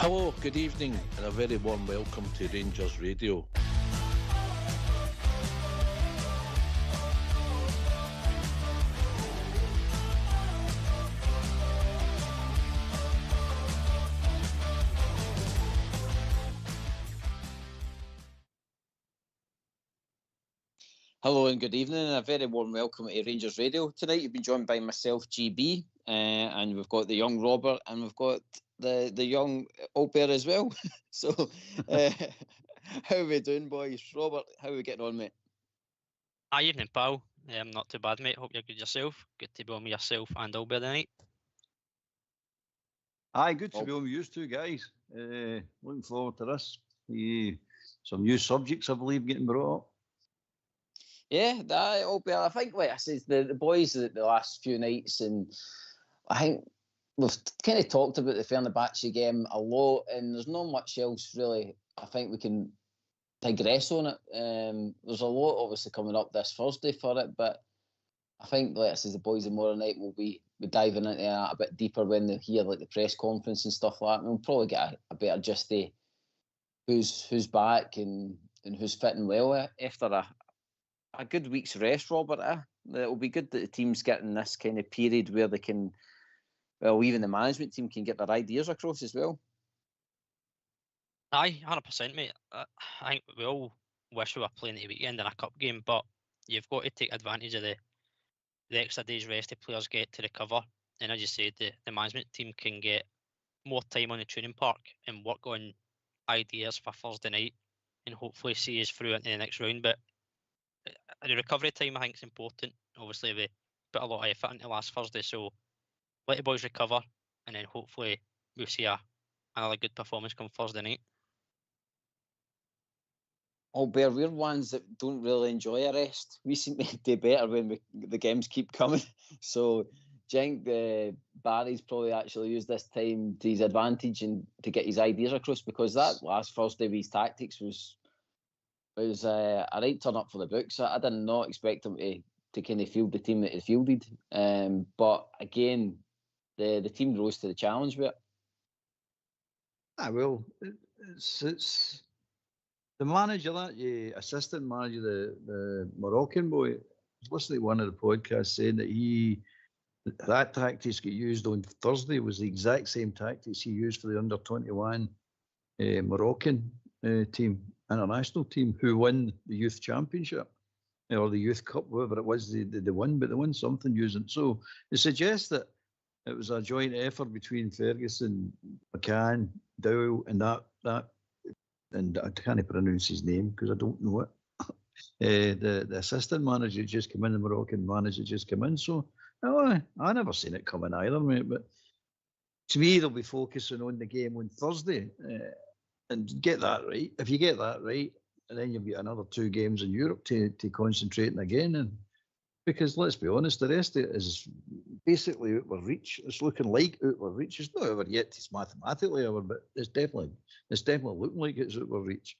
Hello, good evening, and a very warm welcome to Rangers Radio. Hello and good evening, and a very warm welcome to Rangers Radio. Tonight you've been joined by myself, GB, and we've got the young Robert, and we've got the young Old Bear as well. So, how are we doing, boys? Robert, how are we getting on, mate? Hi, evening, pal. Not too bad, mate. Hope you're good yourself. Good to be on with yourself and Old Bear tonight. Aye, good to be on with you two guys. Looking forward to this. Some new subjects, I believe, getting brought up. Yeah, Old Bear. I think, like I said, the boys the last few nights, and I think we've kind of talked about the Fenerbahce game a lot, and there's not much else really. I think we can digress on it. There's a lot obviously coming up this Thursday for it, but I think, like I said, the boys tomorrow night will be diving into that a bit deeper when they hear like the press conference and stuff like that. We'll probably get a better gist of who's back and who's fitting well after a good week's rest, Robert. It'll be good that the team's getting this kind of period where they can, well, even the management team can get their ideas across as well. Aye, 100%, mate. I think we all wish we were playing the weekend in a cup game, but you've got to take advantage of the extra day's rest the players get to recover. And as you said, the management team can get more time on the training park and work on ideas for Thursday night and hopefully see us through into the next round. But the recovery time, I think, is important. Obviously, we put a lot of effort into last Thursday, so let the boys recover, and then hopefully we'll see another good performance come Thursday night. Oh, Bear, we're ones that don't really enjoy a rest. We seem to do better when the games keep coming. So, do you think Barry's probably actually used this time to his advantage and to get his ideas across? Because that last Thursday with his tactics was a right turn up for the books. I did not expect him to kind of field the team that he fielded. But again, the team rose to the challenge with it. Well, it's the manager, that assistant manager, the Moroccan boy. I was listening to one of the podcasts saying that that tactics get used on Thursday was the exact same tactics he used for the under-21 Moroccan team, international team, who won the youth championship or the youth cup, whatever it was they won, but they won something using it. So it suggests that it was a joint effort between Ferguson, McCann, Dowell, and that, and I can't pronounce his name because I don't know it. The assistant manager just came in, the Moroccan manager just came in. So I never seen it coming either, mate. But to me, they'll be focusing on the game on Thursday and get that right. If you get that right, and then you've got another 2 games in Europe to concentrate on again. And because let's be honest, the rest of it is basically out of reach. It's looking like out of reach. It's not over yet. It's mathematically over, but it's definitely looking like it's out of reach.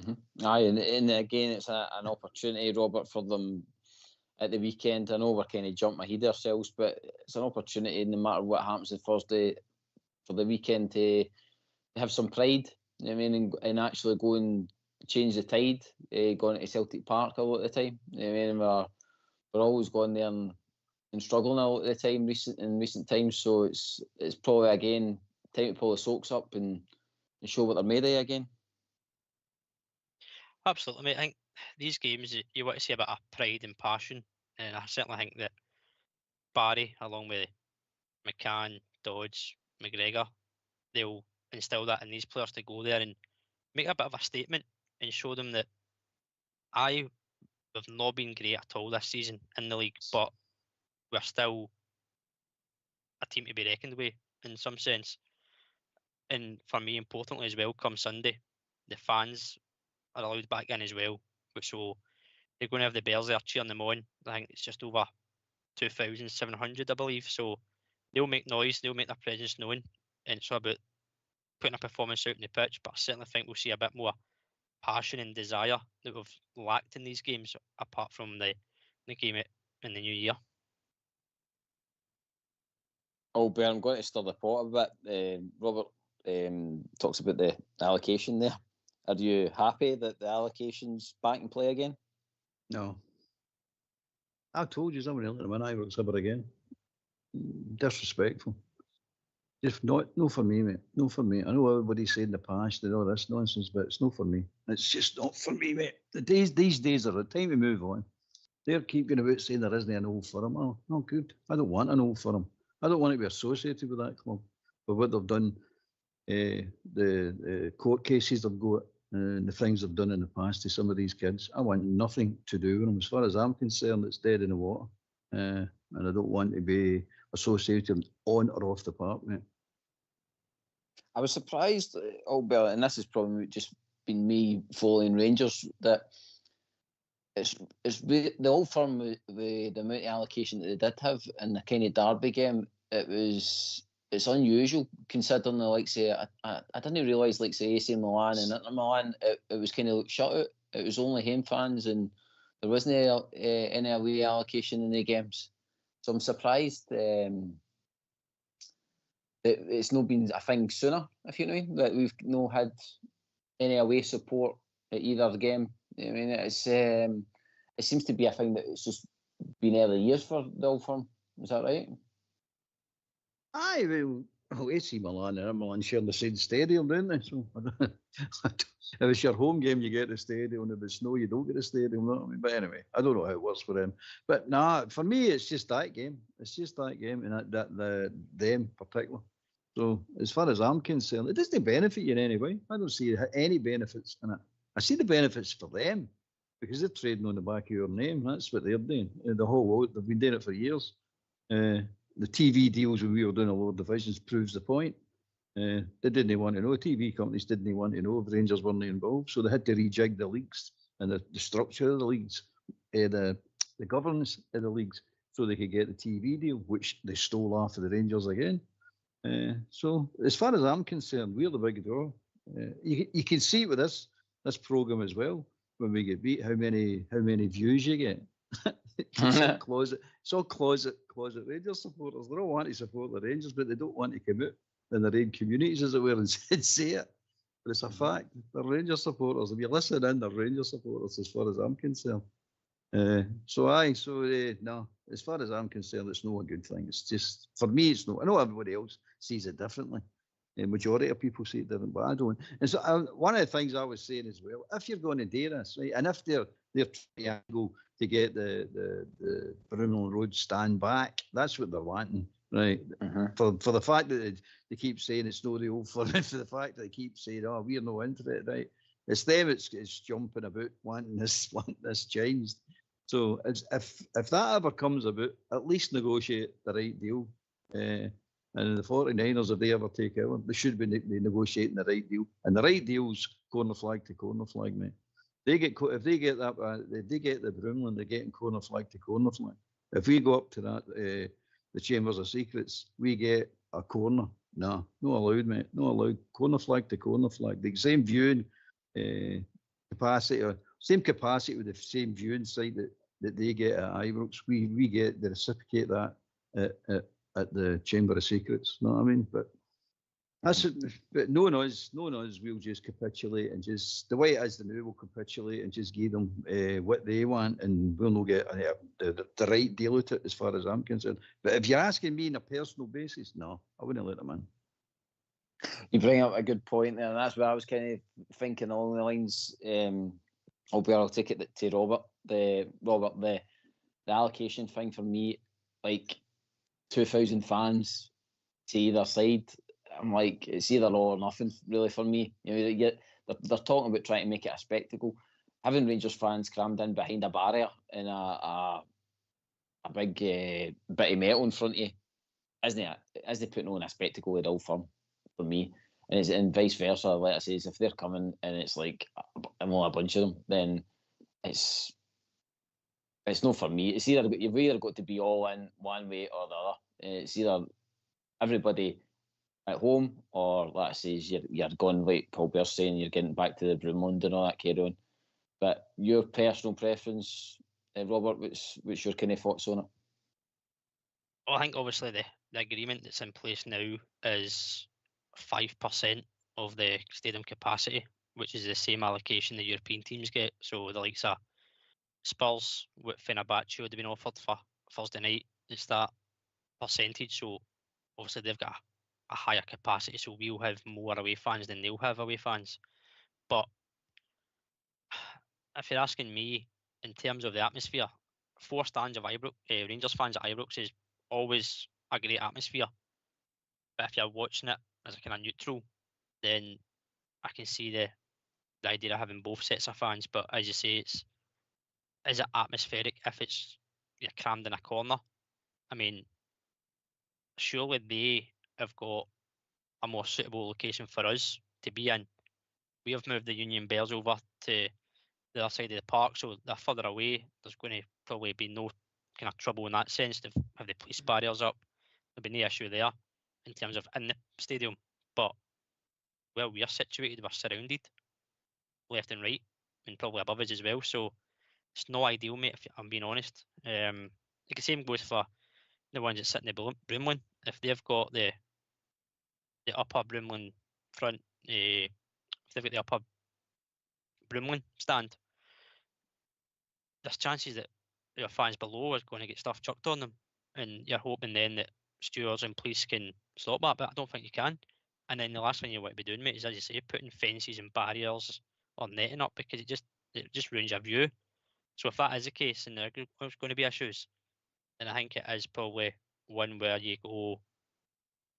Mm-hmm. Aye, and again, it's an opportunity, Robert, for them at the weekend. I know we're kind of jumping ahead of ourselves, but it's an opportunity, no matter what happens on Thursday, for the weekend to have some pride. You know what I mean, and actually go and change the tide, going to Celtic Park a lot of the time. You know what I mean, we're always going there and struggling a lot of the time in recent times. So it's probably again time to pull the socks up and show what they're made of again. Absolutely, mate. I think these games you want to see a bit of pride and passion, and I certainly think that Barry, along with McCann, Dodge, McGregor, they'll instill that in these players to go there and make a bit of a statement and show them that we've not been great at all this season in the league, but we're still a team to be reckoned with in some sense. And for me, importantly as well, come Sunday, the fans are allowed back in as well, so they're going to have the Bears there cheering them on. I think it's just over 2,700, I believe. So they'll make noise, they'll make their presence known, and it's all about putting a performance out in the pitch. But I certainly think we'll see a bit more passion and desire that we've lacked in these games, apart from the game in the new year. Albert, I'm going to stir the pot a bit. Robert talks about the allocation there. Are you happy that the allocation's back in play again? No. I told you somebody let him in Ibrox ever again. Disrespectful. Just no for me, mate. No for me. I know everybody's said in the past and all this nonsense, but it's not for me. It's just not for me, mate. These days are the time to move on. They're keeping about saying there isn't an Old Firm. Oh, no good. I don't want an Old Firm. I don't want to be associated with that club for what they've done, the court cases they've got, and the things they've done in the past to some of these kids. I want nothing to do with them. As far as I'm concerned, it's dead in the water. And I don't want to be associated on or off the park, mate. I was surprised, Albert, and this has probably just been me following Rangers, that it's the Old Firm with the amount of allocation that they did have in the kind of derby game. It's unusual considering the likes of I didn't realise like say AC Milan and Inter Milan it was kind of like shut out. It was only home fans and there wasn't any away allocation in the games. So I'm surprised that it's not been a thing sooner, if you know what I mean, that we've not had any away support at either game. I mean, it seems to be a thing that it's just been early years for the Old Firm. Is that right? Aye, well, AC Milan and Milan share the same stadium, don't they? So if it's your home game, you get the stadium. If it's snow, you don't get the stadium. You know what I mean? But anyway, I don't know how it works for them. But nah, for me, it's just that game. It's just that game, and them particular. So as far as I'm concerned, it doesn't benefit you in any way. I don't see any benefits in it. I see the benefits for them because they're trading on the back of your name. That's what they're doing. The whole world, they've been doing it for years. The TV deals when we were doing a lower divisions proves the point. They didn't want to know. TV companies didn't want to know if Rangers weren't involved, so they had to rejig the leagues and the structure of the leagues, the governance of the leagues, so they could get the TV deal, which they stole after the Rangers again. So as far as I'm concerned, we're the big draw. You can see it with this program as well. When we get beat, how many views you get. It's all closet Rangers supporters. They all want to support the Rangers, but they don't want to come out in their own communities, as it were, and say it. But it's a fact. They're Rangers supporters. If you listen in, they're Rangers supporters, as far as I'm concerned. No, as far as I'm concerned, it's not a good thing. It's just, for me, it's not. I know everybody else sees it differently. The majority of people see it different, but I don't. And so one of the things I was saying as well, if you're going to do this, right, and if they're trying to go to get the Brunel Road stand back, that's what they're wanting, right? For the fact that they keep saying it's not the Old Firm, for the fact that they keep saying, oh, we're no interested, right? It's them. It's jumping about wanting this changed. So if that ever comes about, at least negotiate the right deal. And the 49ers, if they ever take over, they should be negotiating the right deal. And the right deal's corner flag to corner flag, mate. If they get the Broomland, they're getting corner flag to corner flag. If we go up to that, the Chambers of Secrets, we get a corner. No, not allowed, mate. Not allowed. Corner flag to corner flag. The same viewing capacity, or same capacity with the same viewing site that they get at Ibrox. We get the reciprocate that at the Chamber of Secrets. You know what I mean? But that's it. But knowing us, we'll just capitulate and just the way it is. The new will capitulate and just give them what they want, and we'll not get the right deal with it, as far as I'm concerned. But if you're asking me on a personal basis, no, I wouldn't let them in. You bring up a good point there, and that's what I was kind of thinking along the lines. I'll take it to Robert. The allocation thing for me, like 2,000 fans to either side. I'm like, it's either all or nothing, really, for me. You know, they're talking about trying to make it a spectacle. Having Rangers fans crammed in behind a barrier in a big bit of metal in front of you, isn't putting on a spectacle at all for me. And vice versa, like I say, if they're coming and it's like only a bunch of them, then it's not for me. It's you've either got to be all in one way or the other. It's either everybody at home, or like I say, you're going, like Paul Bear's saying, you're getting back to the Broomland and all that carry on. But your personal preference, Robert, what's your kind of thoughts on it? Well, I think obviously the agreement that's in place now is 5% of the stadium capacity, which is the same allocation the European teams get. So the likes of Spurs with Fenerbahce would have been offered for Thursday night. It's that percentage. So obviously they've got a higher capacity, so we'll have more away fans than they'll have away fans. But if you're asking me, in terms of the atmosphere, 4 stands of Rangers fans at Ibrox is always a great atmosphere. But if you're watching it as a kind of neutral, then I can see the idea of having both sets of fans. But as you say, is it atmospheric if you're crammed in a corner? I mean, surely they have got a more suitable location for us to be in. We have moved the Union Bells over to the other side of the park, so they're further away. There's going to probably be no kind of trouble in that sense. They've have the police barriers up. There'll be no issue there in terms of in the stadium. But where we are situated, we're surrounded left and right, and probably above us as well. So it's no ideal, mate, if I'm being honest. The same goes for the ones that sit in the Broomlin. If they've got the upper Broomlin front, if they've got the upper Broomlin stand, there's chances that your fans below are going to get stuff chucked on them, and you're hoping then that stewards and police can stop that, but I don't think you can. And then the last thing you want to be doing, mate, is, as you say, putting fences and barriers or netting up, because it just ruins your view. So if that is the case and there's going to be issues, then I think it is probably one where you go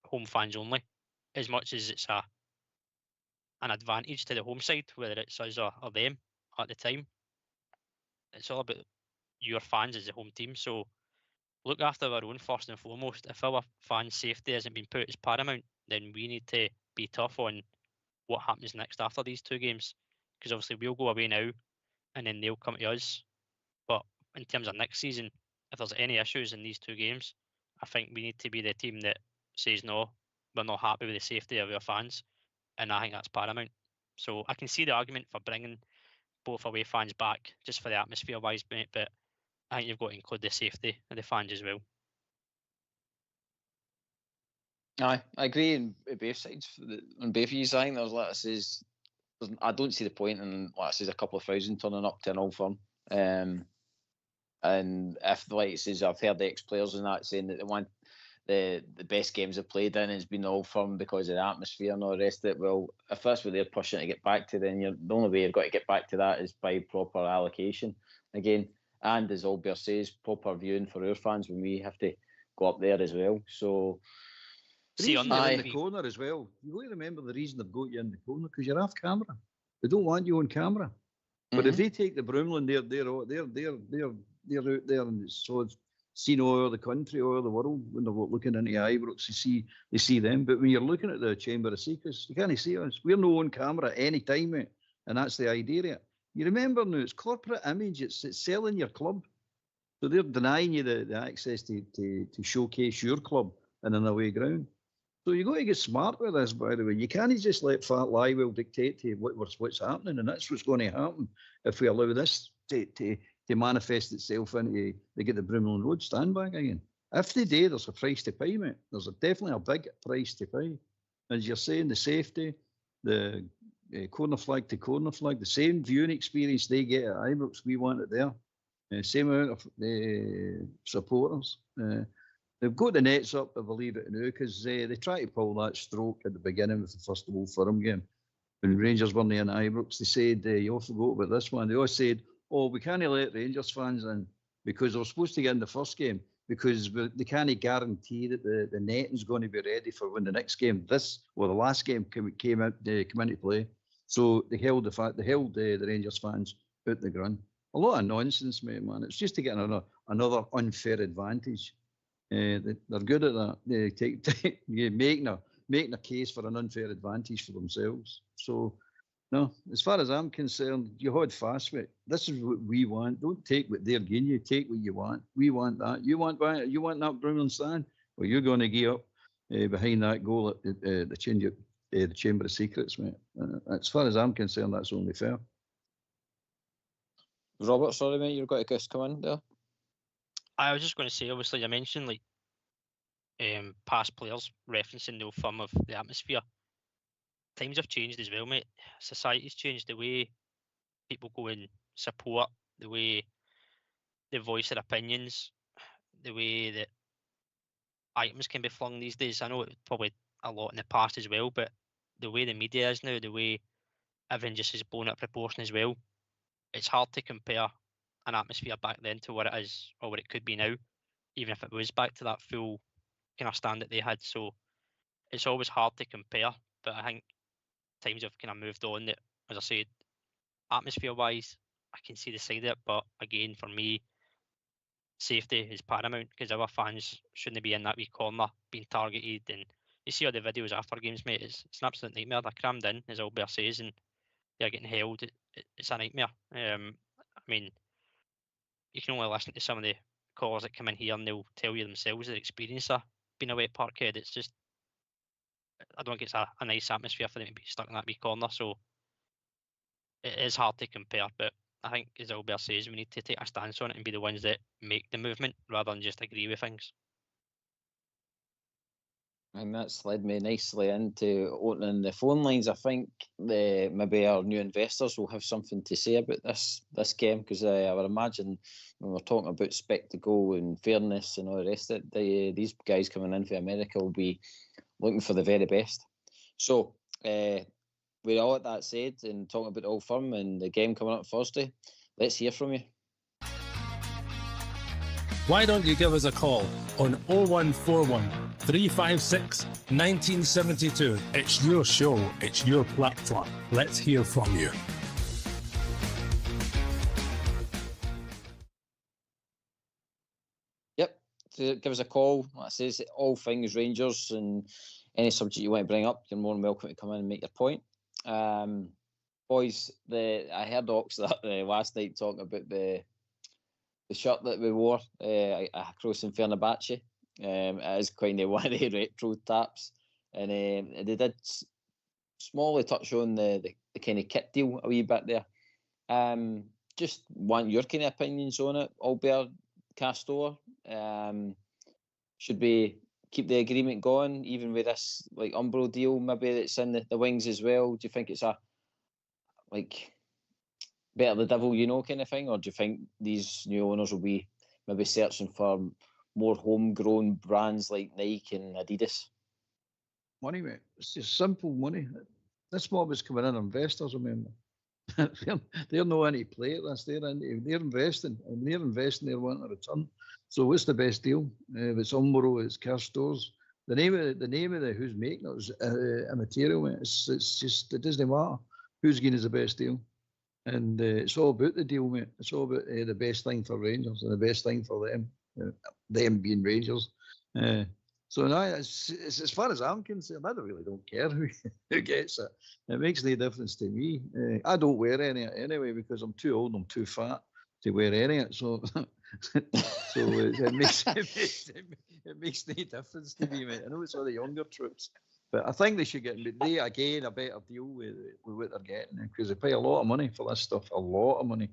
home fans only, as much as it's an advantage to the home side, whether it's us or them at the time. It's all about your fans as a home team. So look after our own first and foremost. If our fans' safety hasn't been put as paramount, then we need to be tough on what happens next after these 2 games. Because obviously we'll go away now and then they'll come to us. But in terms of next season, if there's any issues in these 2 games, I think we need to be the team that says no, we're not happy with the safety of our fans. And I think that's paramount. So I can see the argument for bringing both away fans back just for the atmosphere wise, mate, but I think you've got to include the safety of the fans as well. Aye, I agree on both sides. On both of you, I think there's, like I says, I don't see the point in, like I says, a couple of thousand turning up to an Old Firm. And if, like I says, I've heard ex-players and that saying that they want the best games they've played in has been the Old Firm because of the atmosphere and all the rest of it. Well, if that's what they're pushing to get back to, then the only way you've got to get back to that is by proper allocation again. And as Albert says, proper viewing for our fans when we have to go up there as well. So, see, on the corner as well. You got to remember the reason they've got you in the corner, because you're off camera. They don't want you on camera. But if they take the Broomlin, they're out there, and so it's seen all over the country, all over the world. When they're looking into Ibrox, they see them. But when you're looking at the Chamber of Secrets, you can't see us. We're no on camera any time, mate. And that's the idea of it. You remember now, it's corporate image. It's selling your club. So they're denying you the access to showcase your club in an away ground. So you've got to get smart with this, by the way. You can't just let Fat Lywell dictate to you what's happening, and that's what's going to happen if we allow this to manifest itself into they get the Broomlin Road stand back again. If they do, there's a price to pay, mate. There's definitely a big price to pay. As you're saying, the safety, the corner flag to corner flag, the same viewing experience they get at Ibrox, we want it there. Same amount of supporters. They've got the nets up, I believe it now, because they try to pull that stroke at the beginning of the first Old Firm game. When Rangers weren't in Ibrox, they said, you all forgot about this one. They all said, we can't let Rangers fans in because they were supposed to get in the first game because they can't guarantee that the netting's going to be ready for when the next game, the last game came into play. So they held the Rangers fans out the ground. A lot of nonsense, mate, man. It's just to get another unfair advantage. They're good at that. They making a case for an unfair advantage for themselves. So, no, as far as I'm concerned, you hold fast with it. This is what we want. Don't take what they're giving you. Take what you want. We want that. You want that Broomlin stand? Well, you're going to gear up behind that goal at the Chamber of Secrets, mate. As far as I'm concerned, that's only fair. Robert, sorry, mate, you've got a guest come in there. I was just going to say, obviously, I mentioned past players referencing the form of the atmosphere. Times have changed as well, mate. Society's changed. The way people go and support, the way they voice their opinions, the way that items can be flung these days. I know it probably a lot in the past as well, but the way the media is now, the way everything just is blown out of proportion as well, it's hard to compare an atmosphere back then to what it is or what it could be now, even if it was back to that full kind of stand that they had. So it's always hard to compare, but I think times have kind of moved on. That, as I said, atmosphere wise, I can see the side of it, but again, for me, safety is paramount because our fans shouldn't be in that wee corner being targeted. And you see all the videos after games, mate. It's an absolute nightmare. They're crammed in, as Albert says, and they're getting held. It's a nightmare. I mean, you can only listen to some of the callers that come in here and they'll tell you themselves their experience of being away at Parkhead. It's just, I don't think it's a nice atmosphere for them to be stuck in that wee corner. So it is hard to compare, but I think, as Albert says, we need to take a stance on it and be the ones that make the movement rather than just agree with things. And that's led me nicely into opening the phone lines. I think maybe our new investors will have something to say about this game, because I would imagine when we're talking about spectacle and fairness and all the rest of it, these guys coming in from America will be looking for the very best. So, with all of that said, and talking about Old Firm and the game coming up Thursday, let's hear from you. Why don't you give us a call on 0141 356 1972? It's your show, it's your platform. Let's hear from you. Yep, to give us a call. Like I says, all things Rangers and any subject you want to bring up, you're more than welcome to come in and make your point. Boys, I heard Ox last night talking about the shirt that we wore across in Fenerbahce. It is kind of one of the retro taps, and they did smallly touch on the kind of kit deal a wee bit there. Just want your kind of opinions on it, Albert, Castor. Should we keep the agreement going, even with this like Umbro deal maybe that's in the wings as well? Do you think it's a better the devil you know kind of thing, or do you think these new owners will be maybe searching for more homegrown brands like Nike and Adidas? Money, mate. It's just simple money. This mob is coming in investors, remember. They're not any play at this. They're investing, and they're investing. They're wanting a return. So what's the best deal? If it's Umbro, it's Kerstores. The name of the who's making it is immaterial, mate. It's just, it doesn't matter who's getting us the best deal. And it's all about the deal, mate. It's all about the best thing for Rangers and the best thing for them, them being Rangers. So now, it's as far as I'm concerned, I really don't care who gets it. It makes no difference to me. I don't wear any of it anyway because I'm too old and I'm too fat to wear any of it. So, it makes no difference to me, mate. I know it's all the younger troops. But I think they should get a better deal with what they're getting, because they pay a lot of money for this stuff, a lot of money.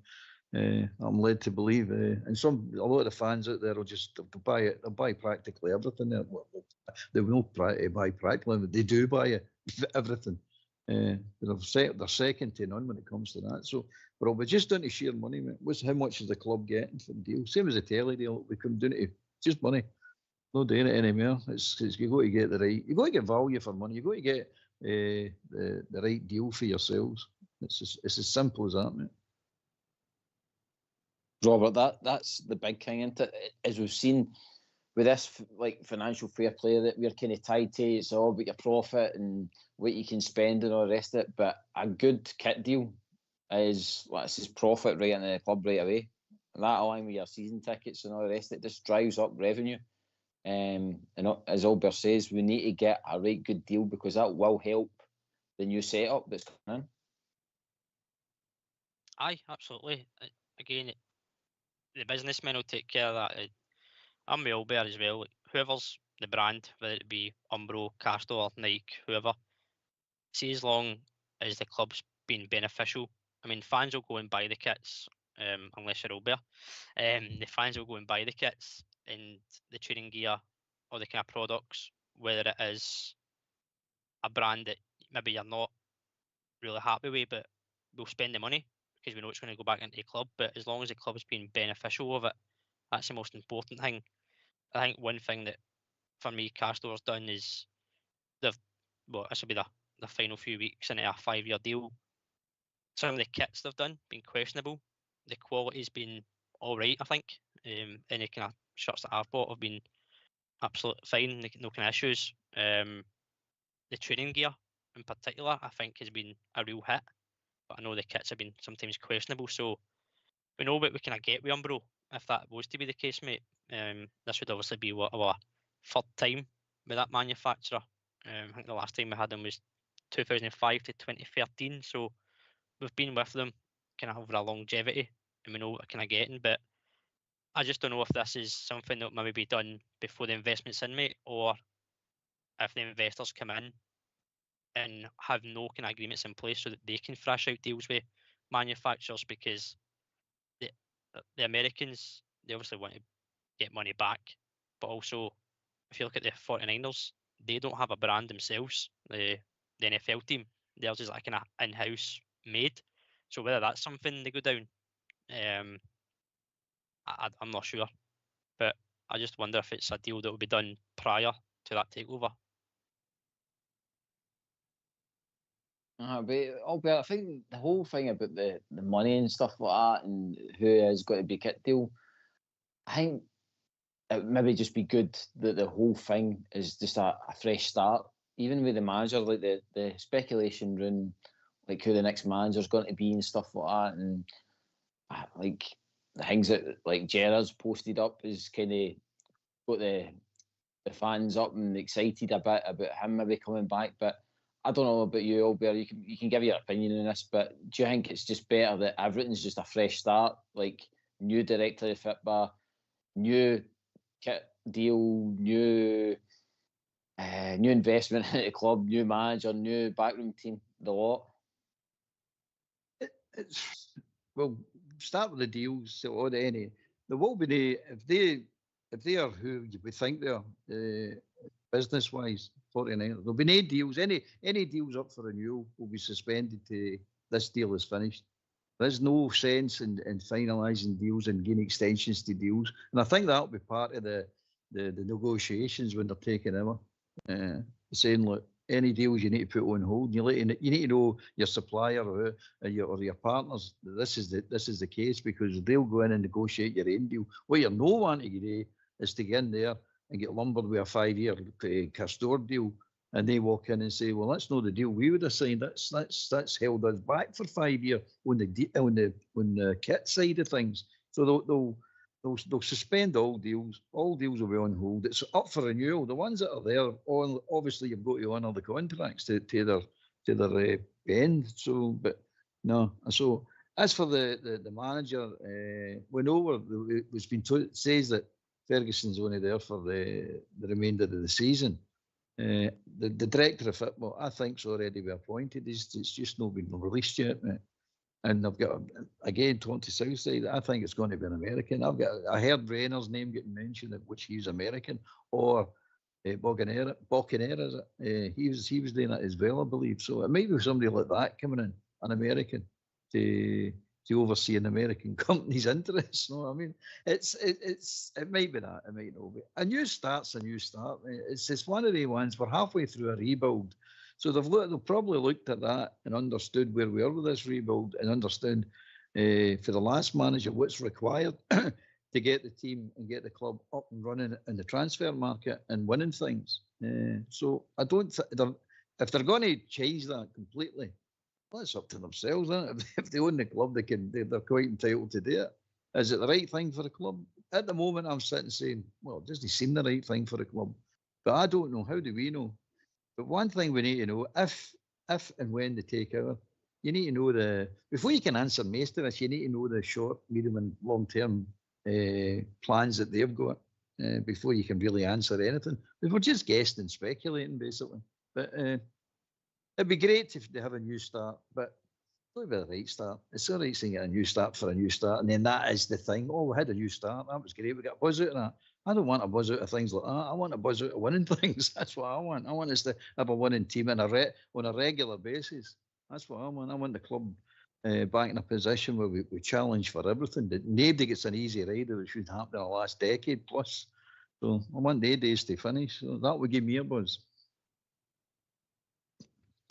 I'm led to believe, and a lot of the fans out there will just buy it. They'll buy practically everything. They will buy practically, but they do buy everything. They're second to none when it comes to that. So, but we're just down to sheer money, mate. How much is the club getting for the deal? Same as the telly deal. We come down to just money. Not doing it anymore. It's you got to get you got to get value for money. You got to get the right deal for yourselves. It's as simple as that, mate. Robert, that's the big thing, isn't it? As we've seen with this like financial fair play that we're kind of tied to, it's all about your profit and what you can spend and all the rest of it. But a good kit deal is profit right into the club right away. And that along with your season tickets and all the rest of it just drives up revenue. And as Albert says, we need to get a right good deal because that will help the new setup that's coming in. Aye, absolutely. Again, the businessmen will take care of that. I'm with Albert as well. Whoever's the brand, whether it be Umbro, Castor, Nike, whoever, see as long as the club's being beneficial. I mean, fans will go and buy the kits, unless you're Albert. The fans will go and buy the kits and the training gear or the kind of products, whether it is a brand that maybe you're not really happy with, but we'll spend the money because we know it's going to go back into the club. But as long as the club's been beneficial of it, that's the most important thing. I think one thing that for me Castor's done is this will be the final few weeks into a 5-year deal. Some of the kits they've done been questionable. The quality's been all right, I think. Any kind of shirts that I've bought have been absolutely fine, no kind of issues. The training gear in particular, I think, has been a real hit. But I know the kits have been sometimes questionable, so we know what we kind of get with Umbro. If that was to be the case, mate, this would obviously be our third time with that manufacturer. I think the last time we had them was 2005 to 2013, so we've been with them kind of over a longevity, and we know what we're kind of getting. But I just don't know if this is something that maybe be done before the investment's in, mate, or if the investors come in and have no kind of agreements in place so that they can thrash out deals with manufacturers, because the Americans, they obviously want to get money back, but also if you look at the 49ers, they don't have a brand themselves. The NFL team, theirs is like an in-house made. So whether that's something they go down, I'm not sure. But I just wonder if it's a deal that will be done prior to that takeover. But I think the whole thing about the money and stuff like that, and who is going to be kit deal, I think it would maybe just be good that the whole thing is just a fresh start. Even with the manager, like the speculation room, like who the next manager is going to be and stuff like that, and like the things that like Gerrard's posted up is kind of got the fans up and excited a bit about him maybe coming back. But I don't know about you, Albert. You can give your opinion on this, but do you think it's just better that everything's just a fresh start, like new director of football, new kit deal, new investment into the club, new manager, new backroom team, the lot? Well, start with the deals. So on any, there will be if they are who we think they are, business wise, 49. There'll be no deals. Any deals up for renewal will be suspended till this deal is finished. There's no sense in finalising deals and getting extensions to deals, and I think that'll be part of the negotiations when they're taking over, saying, look, any deals you need to put on hold. You need to know your supplier or your partners that this is the case, because they'll go in and negotiate your own deal. What you're not wanting to do is to get in there and get lumbered with a 5-year Castor deal, and they walk in and say, well, that's not the deal we would have signed. That's held us back for 5 years on the kit side of things. So they'll suspend all deals. All deals will be on hold. It's up for renewal. The ones that are there, obviously you've got to honour the contracts to their end. So, but no. So as for the manager, we know it's been says that Ferguson's only there for the remainder of the season. The director of football, I think, is already been appointed. It's just not been released yet. And I've got, again, talking to Southside, I think it's going to be an American. I heard Rayner's name getting mentioned, which he's American, or Bocanera, is it? He was doing it as well, I believe. So it might be somebody like that coming in, an American, to oversee an American company's interests. No, I mean, it might be that, it might not be. A new start's a new start. It's one of the ones, we're halfway through a rebuild. So they've probably looked at that and understood where we are with this rebuild, and understood for the last manager what's required to get the team and get the club up and running in the transfer market and winning things. So I don't if they're going to change that completely, well, it's up to themselves, isn't it? If they own the club, they're quite entitled to do it. Is it the right thing for the club? At the moment, I'm sitting saying, well, it doesn't seem the right thing for the club. But I don't know. How do we know? But one thing we need to know, if and when they take over, you need to know before you can answer most of this, you need to know the short, medium and long-term plans that they've got before you can really answer anything. We're just guessing and speculating, basically. But it'd be great if they have a new start, but it'll be the right start. It's all right saying a new start for a new start, and then that is the thing. Oh, we had a new start. That was great. We got a buzz out of that. I don't want to buzz out of things like that. I want to buzz out of winning things. That's what I want. I want us to have a winning team on a regular basis. That's what I want. I want the club back in a position where we challenge for everything. That nobody gets an easy ride, which should happen in the last decade plus. So I want their days to finish. So that would give me a buzz.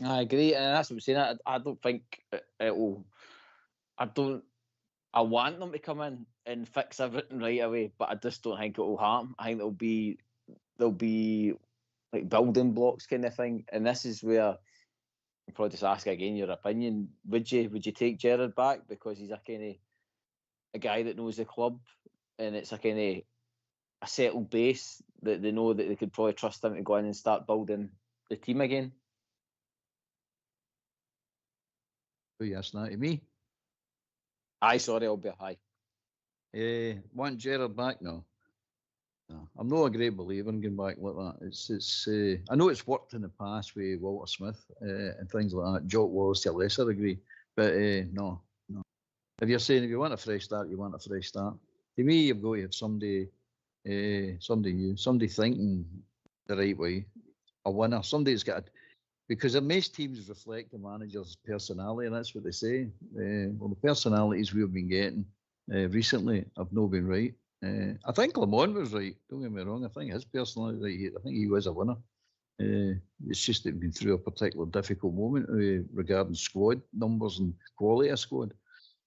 I agree, and that's what I'm saying. I don't think it will. I want them to come in and fix everything right away, but I just don't think it will happen. I think there'll be like building blocks kind of thing, and this is where I'll probably just ask again your opinion. Would you take Gerrard back because he's a guy that knows the club, and it's a kind of a settled base that they know that they could probably trust him to go in and start building the team again? Oh, you asking that to me? Aye, sorry, I'll be high. Want Gerrard back? No. I'm not a great believer in going back like that. It's. I know it's worked in the past with Walter Smith and things like that. Jock Wallace to a lesser degree, but no. If you're saying if you want a fresh start, you want a fresh start. To me, you've got to have somebody new, somebody thinking the right way, a winner, somebody that's got. Because most teams reflect the manager's personality, and that's what they say. Well, the personalities we've been getting recently have not been right. I think Lamont was right. Don't get me wrong. I think his personality, I think he was a winner. It's just that he's been through a particularly difficult moment regarding squad numbers and quality of squad.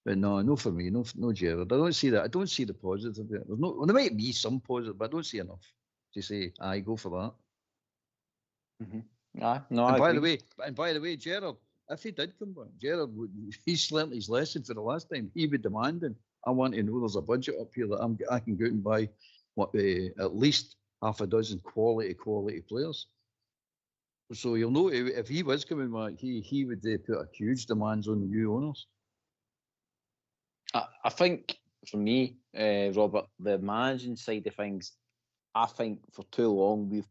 But no for me. No Gerrard. I don't see that. I don't see the positive there. There might be some positive, but I don't see enough to say, aye, go for that. Mm-hmm. No, and by the way, Gerrard, if he did come back, Gerrard he's learnt his lesson for the last time. He would demand it. I want to know there's a budget up here that I can go out and buy at least half a dozen quality players. So you'll know if he was coming back, he would put a huge demands on the new owners. I think for me, Robert, the managing side of things, I think for too long we've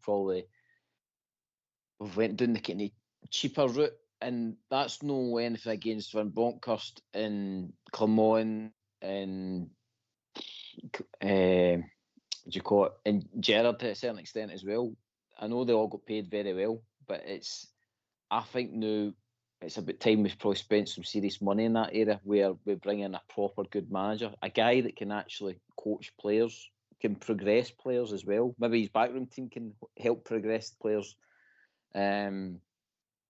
went down the kind of cheaper route, and that's no anything against Van Bronckhorst and Clement and what do you call it, and Gerrard to a certain extent as well. I know they all got paid very well, but I think now it's about time we've probably spent some serious money in that area where we bring in a proper good manager, a guy that can actually coach players, can progress players as well. Maybe his backroom team can help progress players. I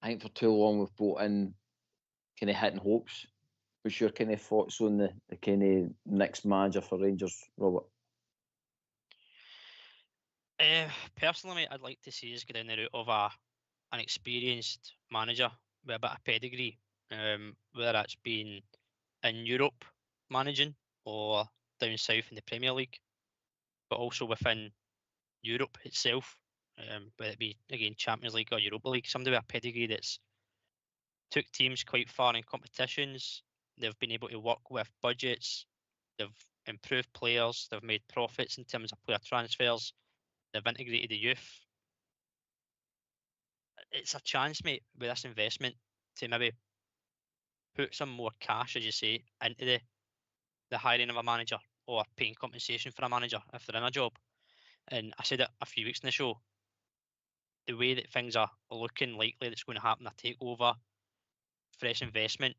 think for too long we've brought in kind of hitting hopes. What's your kind of thoughts on the kind of next manager for Rangers, Robert? Personally, mate, I'd like to see us go down the route of an experienced manager with a bit of pedigree, whether that's been in Europe managing or down south in the Premier League, but also within Europe itself, whether it be, again, Champions League or Europa League, somebody with a pedigree that's took teams quite far in competitions. They've been able to work with budgets. They've improved players. They've made profits in terms of player transfers. They've integrated the youth. It's a chance, mate, with this investment to maybe put some more cash, as you say, into the hiring of a manager or paying compensation for a manager if they're in a job. And I said it a few weeks in the show, the way that things are looking likely that's going to happen, a takeover, fresh investment,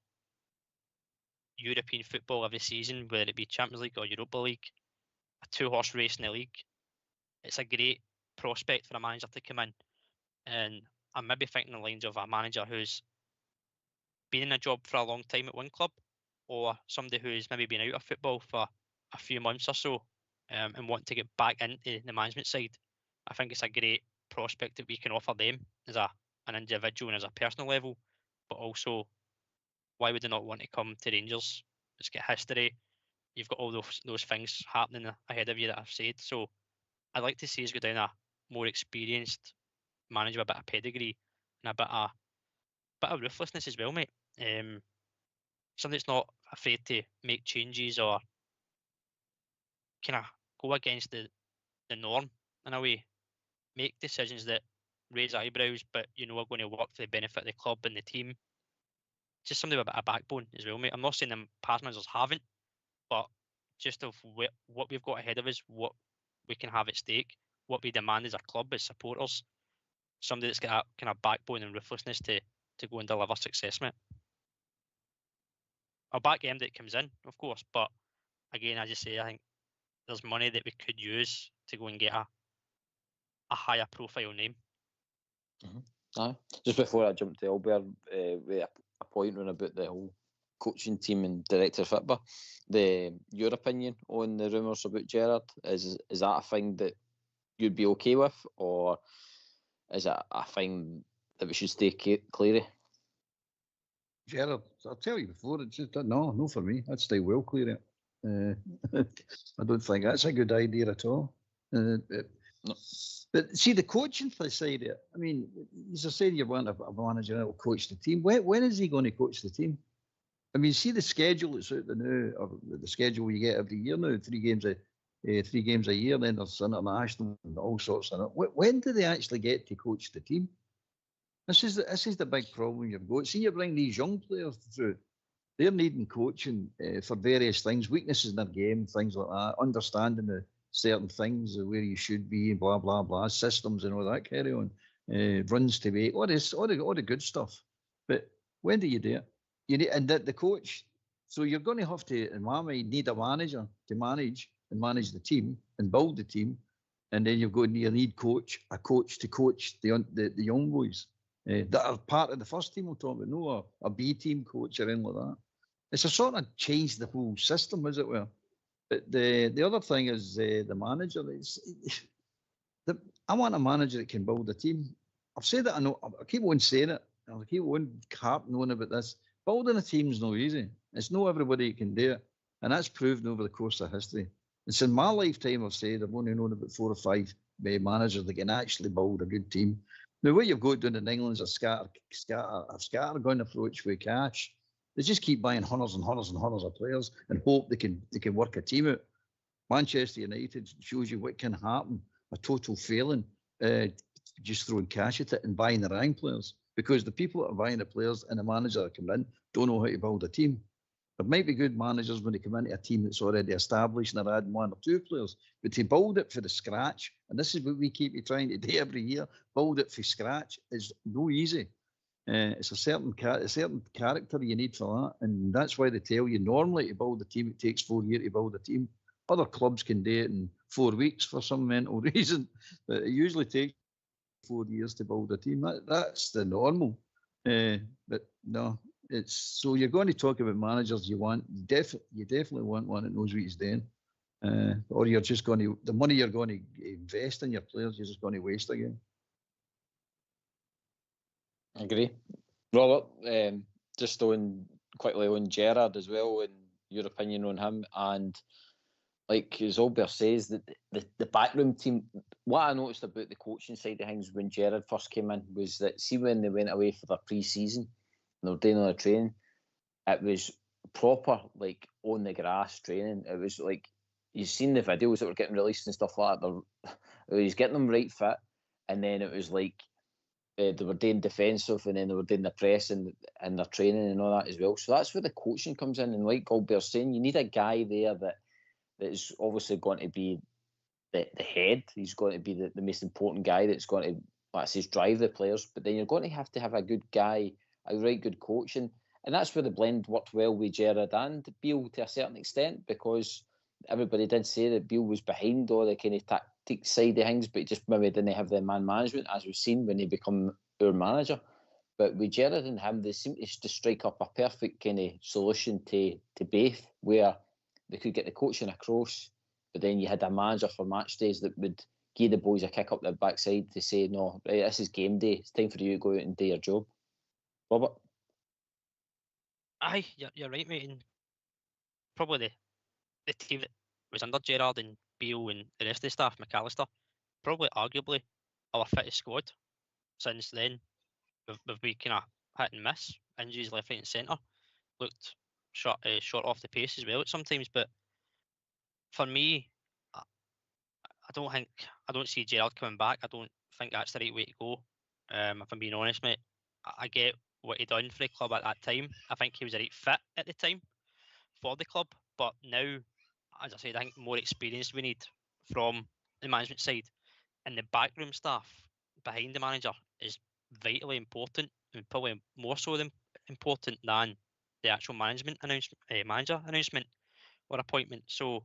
European football every season, whether it be Champions League or Europa League, a two-horse race in the league. It's a great prospect for a manager to come in. And I'm maybe thinking the lines of a manager who's been in a job for a long time at one club, or somebody who's maybe been out of football for a few months or so and want to get back into the management side. I think it's a great prospect that we can offer them as an individual and as a personal level, but also why would they not want to come to Rangers? It's got history. You've got all those things happening ahead of you that I've said. So I'd like to see us go down a more experienced manager with a bit of pedigree and a bit of ruthlessness as well, mate. Somebody that's not afraid to make changes or kind of go against the norm in a way. Make decisions that raise eyebrows, but are going to work for the benefit of the club and the team. Just somebody with a bit of backbone as well, mate. I'm not saying them past managers haven't, but just of what we've got ahead of us, what we can have at stake. What we demand as a club, as supporters, somebody that's got a kind of backbone and ruthlessness to go and deliver success, mate. I'll back him that comes in, of course, but again, as you say, I think there's money that we could use to go and get a higher profile name. Aye. Just before I jump to Albert, with a point on about the whole coaching team and director of football, your opinion on the rumours about Gerrard, is that a thing that you'd be okay with, or is it a thing that we should stay clear of? Gerrard, I'll tell you before, it's just no for me. I'd stay well clear of it. I don't think that's a good idea at all. No. But see, the coaching side of it, I mean, as I said, you want a manager that will coach the team. When is he going to coach the team? I mean, see the schedule that's out there now, or the schedule you get every year now, 3 games a year, then there's international and all sorts of it. When do they actually get to coach the team? This is the big problem you've got. See, you bring these young players through. They're needing coaching for various things, weaknesses in their game, things like that, understanding the certain things, where you should be, blah, blah, blah, systems and all that carry on, runs to make, all the good stuff. But when do you do it? You need, and the coach, so you're going to have to, in my mind, need a manager to manage the team and build the team. And then you need a coach to coach the young boys that are part of the first team we're talking about, no a B team coach or anything like that. It's a sort of change the whole system, as it were. But the other thing is the manager. I want a manager that can build a team. I've said that, I keep on saying it. I keep on harping on about this. Building a team's no easy. It's not everybody can do it. And that's proven over the course of history. It's in my lifetime, I've said, I've only known about 4 or 5 managers that can actually build a good team. Now, what you've got down in England is a scattergun approach with cash. They just keep buying hundreds and hundreds and hundreds of players and hope they can work a team out. Manchester United shows you what can happen, a total failing, just throwing cash at it and buying the wrong players. Because the people that are buying the players and the manager that come in don't know how to build a team. There might be good managers when they come into a team that's already established and they're adding 1 or 2 players, but to build it for the scratch, and this is what we keep trying to do every year, build it for scratch is no easy. It's a certain character you need for that, and that's why they tell you normally to build a team, it takes 4 years to build a team. Other clubs can do it in 4 weeks for some mental reason, but it usually takes 4 years to build a team. That's the normal. But no, it's so you're going to talk about managers you definitely want one that knows what he's doing, or you're just going to, the money you're going to invest in your players, you're just going to waste again. I agree. Robert, just quickly on Gerrard as well, and your opinion on him, and like as Albert says, that the backroom team, what I noticed about the coaching side of things when Gerrard first came in was that, see, when they went away for their pre-season and they were doing all the training, it was proper, like, on the grass training. It was like, you've seen the videos that were getting released and stuff like that. He was getting them right fit, and then it was like they were doing defensive, and then they were doing the press and their training and all that as well. So that's where the coaching comes in. And like Albert's saying, you need a guy there that is obviously going to be the head. He's going to be the most important guy that's going to, like I say, drive the players. But then you're going to have a good guy, a right good coach. And that's where the blend worked well with Gerrard and Beale to a certain extent, because everybody did say that Beale was behind all the kind of tactic side of things, but just maybe didn't have the man management, as we've seen when he become our manager. But with Gerrard and him, they seem to strike up a perfect kind of solution to both, where they could get the coaching across, but then you had a manager for match days that would give the boys a kick up their backside to say, no, right, this is game day. It's time for you to go out and do your job. Robert? Aye, you're right, mate. And probably the team that was under Gerrard and Beale and the rest of the staff, McAllister, probably arguably our fittest squad. Since then, we've been kind of hit and miss. Injuries left, right and centre. Looked short off the pace as well at sometimes. But for me, I don't see Gerrard coming back. I don't think that's the right way to go. If I'm being honest, mate, I get what he done for the club at that time. I think he was a right fit at the time for the club. But now, as I said, I think more experience we need from the management side, and the backroom staff behind the manager is vitally important, and probably more so than important than the actual manager announcement or appointment. So,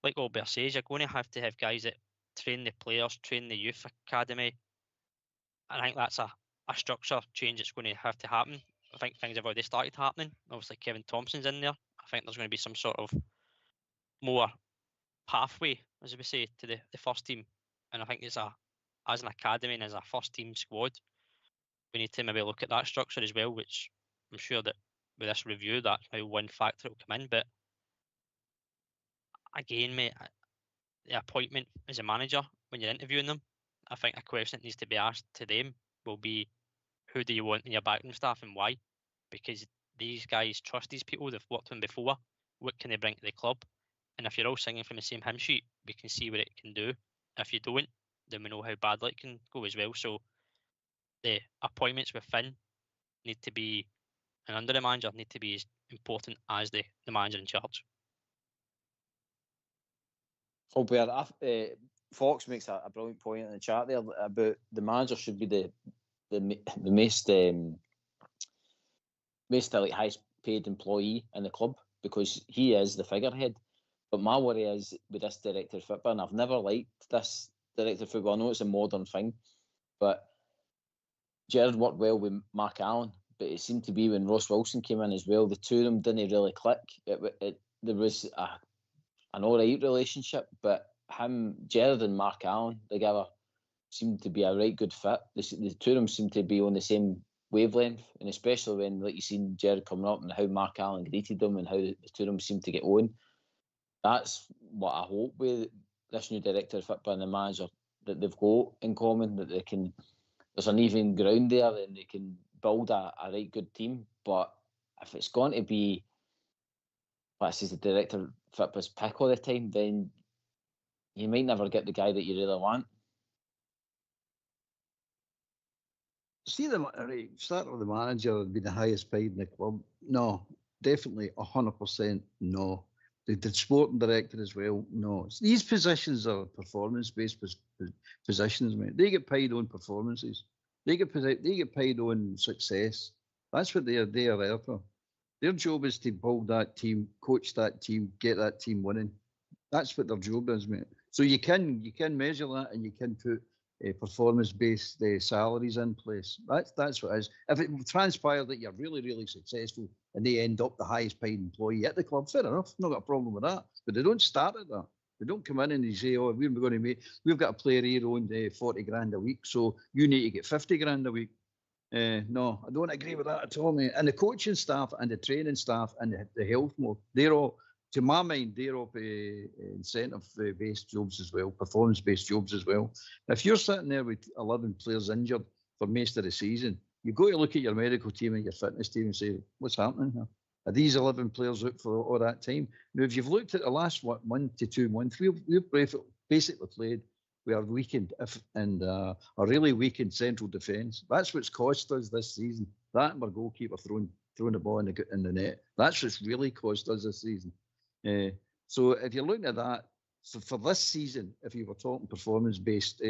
like Albert says, you're going to have guys that train the players, train the youth academy. I think that's a structure change that's going to have to happen. I think things have already started happening. Obviously, Kevin Thompson's in there. I think there's going to be some sort of more pathway, as we say, to the first team. And I think as an academy and as a first team squad, we need to maybe look at that structure as well, which I'm sure that with this review, that's maybe one factor that will come in. But again, mate, the appointment as a manager, when you're interviewing them, I think a question that needs to be asked to them will be, who do you want in your backroom staff and why? Because these guys trust these people, they've worked with them before. What can they bring to the club? And if you're all singing from the same hymn sheet, we can see what it can do. If you don't, then we know how badly it can go as well. So the appointments within need to be, and under the manager, need to be as important as the manager in charge. Fox makes a brilliant point in the chat there about the manager should be the most like highest paid employee in the club, because he is the figurehead. But my worry is with this director of football, and I've never liked this director of football. I know it's a modern thing, but Gerrard worked well with Mark Allen, but it seemed to be when Ross Wilson came in as well, the two of them didn't really click. There was an alright relationship, but Gerrard and Mark Allen together seemed to be a right good fit. The two of them seemed to be on the same wavelength, and especially when, like, you seen Gerrard coming up and how Mark Allen greeted them and how the two of them seemed to get on. That's what I hope with this new director of football and the manager, that they've got in common, that they can, there's an even ground there and they can build a right good team. But if it's going to be, let's say, the director of football's pick all the time, then you might never get the guy that you really want. See, start with the manager being the highest paid in the club. No, definitely 100% no. The sporting director as well, no. These positions are performance-based positions, mate. They get paid on performances. They get paid on success. That's what they are there for. Their job is to build that team, coach that team, get that team winning. That's what their job is, mate. So you can measure that, and you can put performance-based salaries in place. That's what it is. If it transpires that you're really, really successful and they end up the highest paid employee at the club, fair enough, not got a problem with that. But they don't start at that. They don't come in and they say, oh, we've got a player here on 40 grand a week, so you need to get 50 grand a week. No, I don't agree with that at all, mate. And the coaching staff and the training staff and the health mode, they're all, to my mind, they're all incentive-based jobs as well, performance-based jobs as well. If you're sitting there with 11 players injured for most of the season, you've got to look at your medical team and your fitness team and say, what's happening here? Are these 11 players out for all that time? Now, if you've looked at the last 1 to 2 months, we've basically played. We are weakened and a really weakened central defence. That's what's cost us this season. That and our goalkeeper throwing the ball in the net. That's what's really cost us this season. So if you're looking at that, so for this season, if you were talking performance-based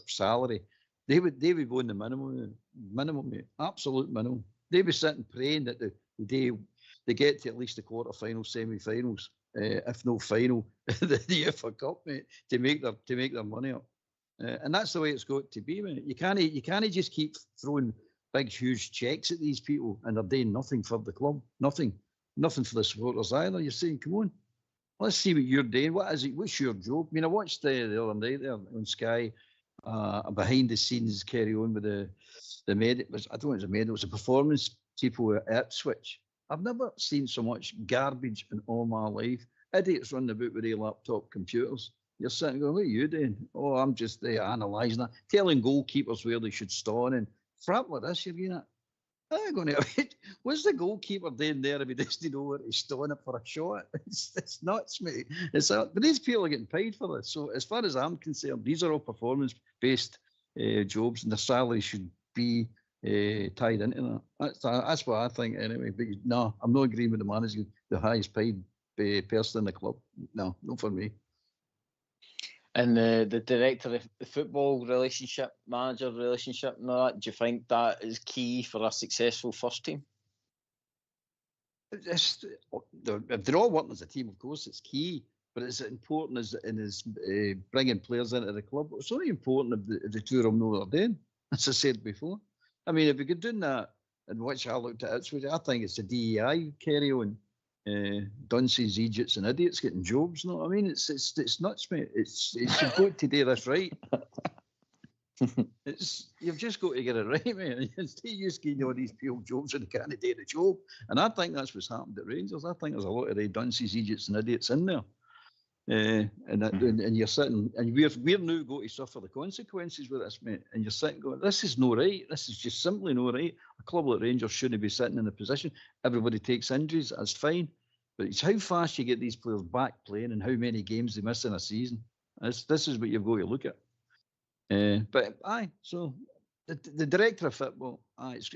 salary, they would go in the minimum, absolute minimum. They'd be sitting praying that they get to at least the quarter-finals, semi-finals, if not final, the FA Cup, mate, to make their money up. And that's the way it's got to be, mate. You can't just keep throwing big, huge checks at these people and they're doing nothing for the club, nothing for the supporters either. You're saying, come on, let's see what you're doing. What is it? What's your job? I mean, I watched the other night there on Sky, behind the scenes carry on with the medic. I don't know, it was a medic. It was a performance people at Ipswich. I've never seen so much garbage in all my life. Idiots running about with their laptop computers. You're sitting going, what are you doing? Oh, I'm just analysing that. Telling goalkeepers where they should stand and crap like this. You're going, I'm going to, what's the goalkeeper doing there if he doesn't know where to stand up for a shot? It's nuts, mate. But these people are getting paid for this. So as far as I'm concerned, these are all performance-based jobs, and the salary should be tied into that. That's what I think anyway. But no, I'm not agreeing with the manager, the highest paid person in the club. No, not for me. And the director of the football relationship, manager relationship, and all that, do you think that is key for a successful first team? If they're all working as a team, of course, it's key. But it's important as bringing players into the club. It's only important if the two of them know what they're doing, as I said before. I mean, if we could do that, in which I looked at Ipswich, I think it's a DEI carry on. Dunces, Egypts, and idiots getting jobs. No, I mean it's nuts, mate. It's you've got to do this right. You've just got to get it right, mate. Instead of just getting all these people jobs and they can't do the job. And I think that's what's happened at Rangers. I think there's a lot of dunces, Egypts, and idiots in there. And you're sitting, and we're now going to suffer the consequences with this, mate. And you're sitting going, this is no right. This is just simply no right. A club like Rangers shouldn't be sitting in the position. Everybody takes injuries, that's fine. But it's how fast you get these players back playing and how many games they miss in a season. This is what you've got to look at. But so the director of football, it's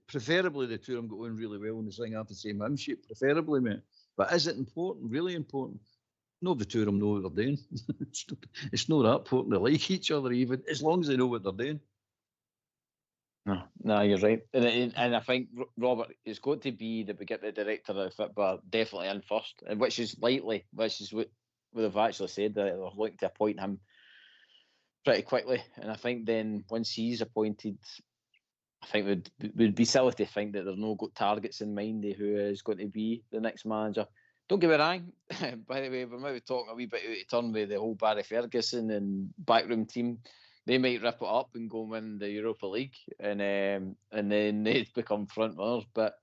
preferably the two of them go on really well and they sing off the same hymn sheet, preferably, mate. But is it important? Really important? No, the two of them know what they're doing. It's not that important. They like each other, even as long as they know what they're doing. No, you're right. And I think, Robert, it's got to be that we get the director of football definitely in first, which is likely, which is what they've actually said, that they're looking to appoint him pretty quickly. And I think then once he's appointed, I think it would be silly to think that there's no got targets in mind of who is going to be the next manager. Don't get me wrong, by the way, we might be talking a wee bit out of turn with the whole Barry Ferguson and backroom team. They might rip it up and go win the Europa League, and then they'd become front runners. But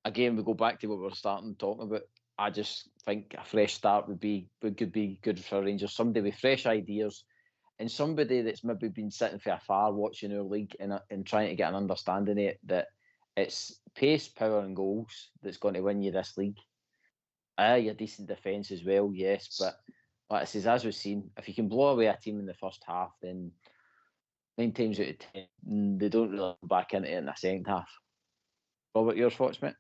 again, we go back to what we were starting talking about. I just think a fresh start could be good for Rangers. Somebody with fresh ideas, and somebody that's maybe been sitting for afar watching our league and trying to get an understanding of it, that it's pace, power, and goals that's going to win you this league. Your decent defence as well, yes, but like I says, as we've seen, if you can blow away a team in the first half, then 9 times out of 10 they don't really go back into it in the second half. Robert, your thoughts, mate?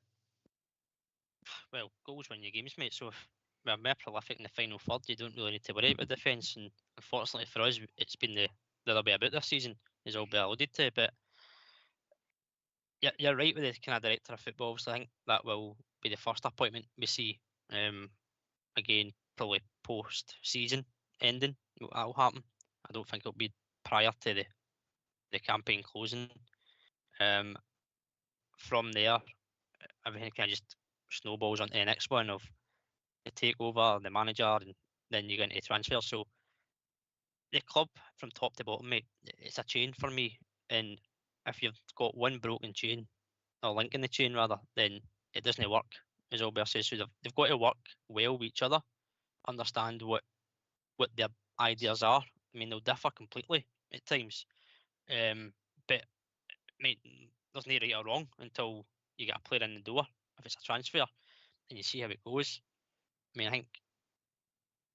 Well, goals win your games, mate. So if we're more prolific in the final third, you don't really need to worry about defence. And unfortunately for us, it's been the other way about this season, as all be alluded to. But you're right with the kind of director of football. Obviously, I think that will be the first appointment we see. Again, probably post-season ending, that'll happen. I don't think it'll be prior to the campaign closing. From there, everything kind of just snowballs onto the next one of the takeover, the manager, and then you get into transfer. So the club from top to bottom, mate, it's a chain for me. And if you've got one broken chain, or link in the chain rather, then it doesn't work, as Albert says. So they've got to work well with each other, understand what their ideas are. I mean, they'll differ completely at times. But mate, there's no right or wrong until you get a player in the door, if it's a transfer, and you see how it goes. I mean, I think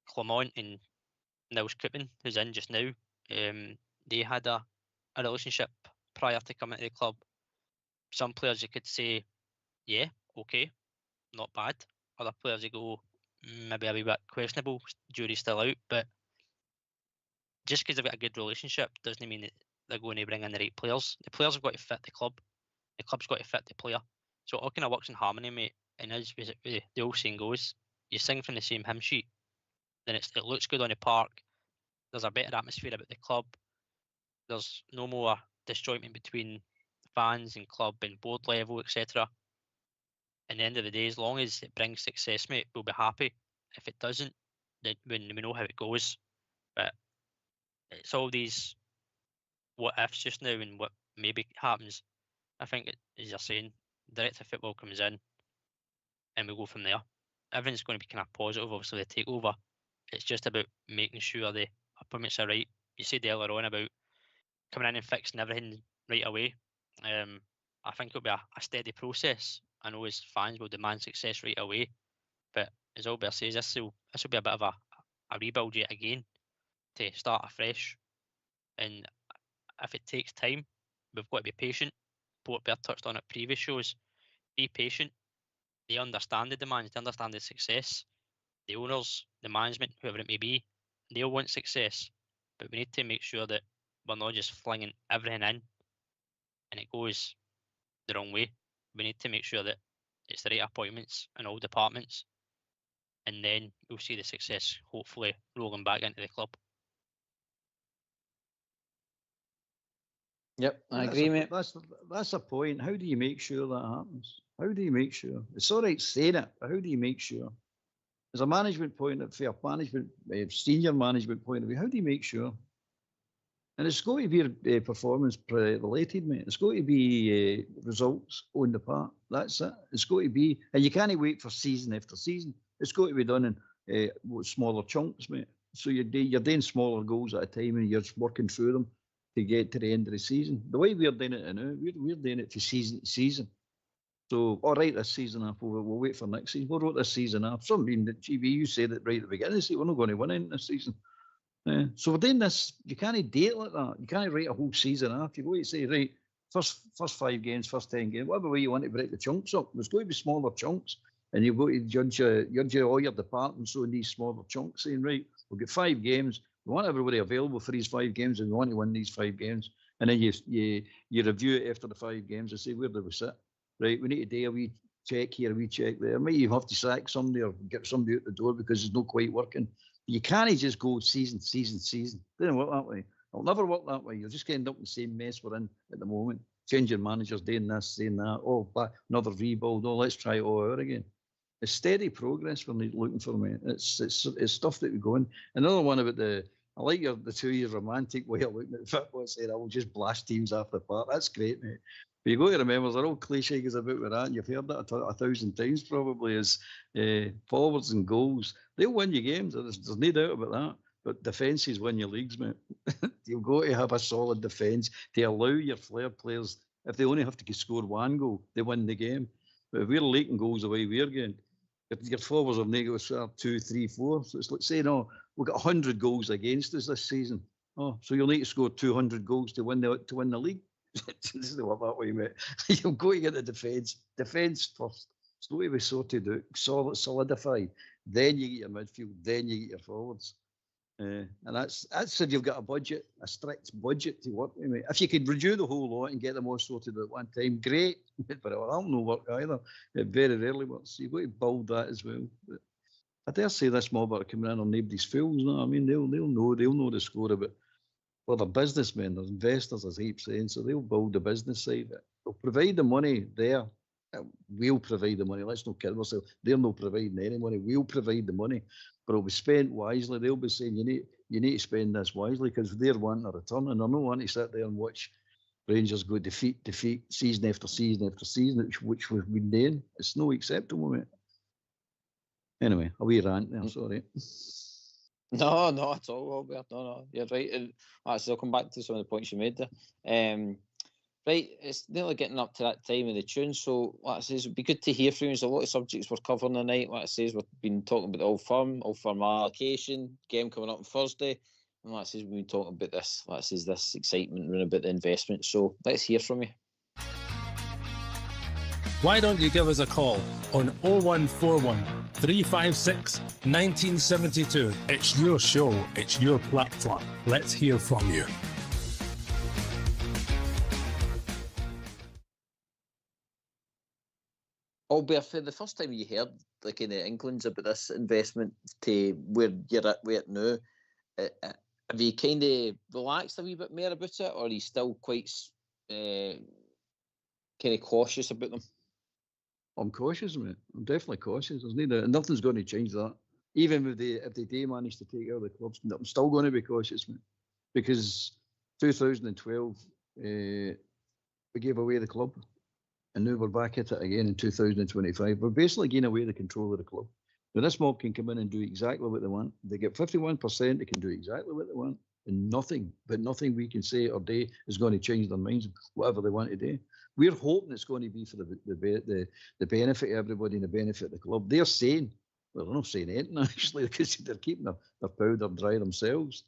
Clement and Niels Koopman, who's in just now, they had a relationship prior to coming to the club. Some players you could say, yeah, okay, not bad. Other players you go, maybe a wee bit questionable, jury's still out. But just because they've got a good relationship doesn't mean that they're going to bring in the right players. The players have got to fit the club. The club's got to fit the player. So it all kind of works in harmony, mate. And as the old saying goes, you sing from the same hymn sheet, then it looks good on the park. There's a better atmosphere about the club. There's no more disjointment between fans and club and board level, etc. At the end of the day, as long as it brings success, mate, we'll be happy. If it doesn't, then we know how it goes. But it's all these what ifs just now and what maybe happens. I think, as you're saying, director of football comes in and we go from there. Everything's going to be kind of positive, obviously, the takeover. It's just about making sure the appointments are right. You said earlier on about coming in and fixing everything right away. I think it'll be a steady process. I know as fans will demand success right away, but as Albert says, this will be a bit of a rebuild yet again to start afresh. And if it takes time, we've got to be patient. Portbear touched on it previous shows. Be patient. They understand the demands, they understand the success. The owners, the management, whoever it may be, they'll want success, but we need to make sure that we're not just flinging everything in and it goes the wrong way. We need to make sure that it's the right appointments in all departments, and then we'll see the success hopefully rolling back into the club. Yep, I agree, mate. That's a point. How do you make sure that happens? How do you make sure? It's all right saying it, but how do you make sure? As a management point of view, senior management point of view, how do you make sure? And it's got to be performance related, mate. It's got to be results on the part. That's it. It's got to be, and you can't wait for season after season. It's got to be done in smaller chunks, mate. So you're doing smaller goals at a time, and you're just working through them to get to the end of the season. The way we're doing it now, we're doing it for season to season. So, all right, this season off, we'll wait for next season. We'll wrote this season off. Something that GB, you said it right at the beginning. Say we're not going to win in this season. So we're doing this. You can't do it like that. You can't write a whole season off. You go to say, right, first 5 games, first 10 games, whatever way you want to break the chunks up. There's going to be smaller chunks, and you've got to judge all your departments on these smaller chunks, saying, right, we'll get 5 games. We want everybody available for these 5 games, and we want to win these 5 games. And then you review it after the 5 games and say, where do we sit? Right, we need to do a wee check here, a wee check there. Maybe you have to sack somebody or get somebody out the door because it's not quite working. You can't just go season. It doesn't work that way. It'll never work that way. You'll just end up in the same mess we're in at the moment. Changing managers, doing this, doing that. Oh, another rebuild. Oh, let's try it all out again. It's steady progress we're looking for, mate. It's stuff that we go in. Another one about I like the 2 years romantic way of looking at football, saying I will just blast teams off the park. That's great, mate. But you've got to remember, there's an old cliche goes about with that, and you've heard that 1,000 times probably, is forwards and goals. They'll win you games, there's no doubt about that. But defences win your leagues, mate. You've got to have a solid defence to allow your flair players, if they only have to score 1 goal, they win the game. But if we're leaking goals away, we're getting, your forwards are negative 2, 3, 4. So it's like saying, oh, we've got 100 goals against us this season. Oh, so you'll need to score 200 goals to win the league. It doesn't work that way, mate. You're going into defence. Defence first. It's the way we sorted out, solidified. Then you get your midfield. Then you get your forwards. And that's if you've got a strict budget to work with, mate. If you could redo the whole lot and get them all sorted at one time, great. But that'll not work either. It very rarely works. You've got to build that as well. But I dare say this mob are coming in on nobody's fools. You know what I mean? They'll know the score of it. Well, they're businessmen, they're investors, as I keep saying, so they'll build the business side of it. They'll provide the money there. We'll provide the money. Let's not kid ourselves. They're not providing any money. We'll provide the money, but it'll be spent wisely. They'll be saying you need to spend this wisely because they're wanting a return, and they're not wanting to sit there and watch Rangers go defeat season after season after season, which we've been doing. It's no acceptable, mate. Anyway, a wee rant there. Sorry. No, not at all, Albert. No, you're right. And actually, I'll come back to some of the points you made there. Right, it's nearly getting up to that time of the tune, so like I says, it'd be good to hear from you. There's a lot of subjects we're covering tonight. Like I says, we've been talking about the Old Firm allocation, game coming up on Thursday. And like I says, we've been talking about this, like I says, this excitement around about the investment. So let's hear from you. Why don't you give us a call on 0141 356 1972? It's your show, it's your platform. Let's hear from you. Albert, for the first time you heard like any inklings about this investment to where you're at now, have you kind of relaxed a wee bit more about it, or are you still quite kind of cautious about them? I'm cautious, mate. I'm definitely cautious. Nothing's going to change that. Even if they do manage to take out the clubs, I'm still going to be cautious, mate. Because 2012, we gave away the club, and now we're back at it again in 2025. We're basically giving away the control of the club. Now, this mob can come in and do exactly what they want. They get 51%, they can do exactly what they want. And nothing we can say or do is going to change their minds, whatever they want to do. We're hoping it's going to be for the benefit of everybody and the benefit of the club. They're saying, well, they're not saying anything actually, because they're keeping their powder dry themselves.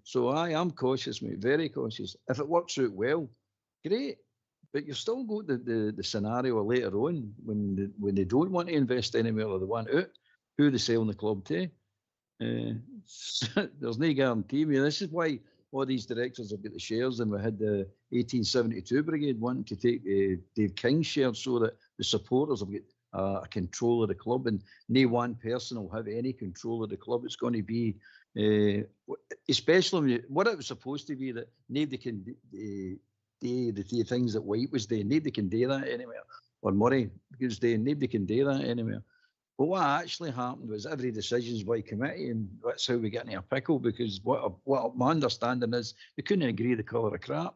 So I am cautious, mate, very cautious. If it works out well, great. But you've still got the scenario later on when they don't want to invest anymore or they want out, who they selling the club to. There's no guarantee. I mean, this is why all these directors have got the shares, and we had the 1872 Brigade wanting to take Dave King's shares so that the supporters have got a control of the club, and no one person will have any control of the club. It's going to be, especially what it was supposed to be, that nobody can do the things that White was doing. Nobody can do that anywhere, or Murray was doing. Nobody can do that anywhere. But what actually happened was every decision's by committee, and that's how we get into a pickle, because what my understanding is they couldn't agree the colour of crap.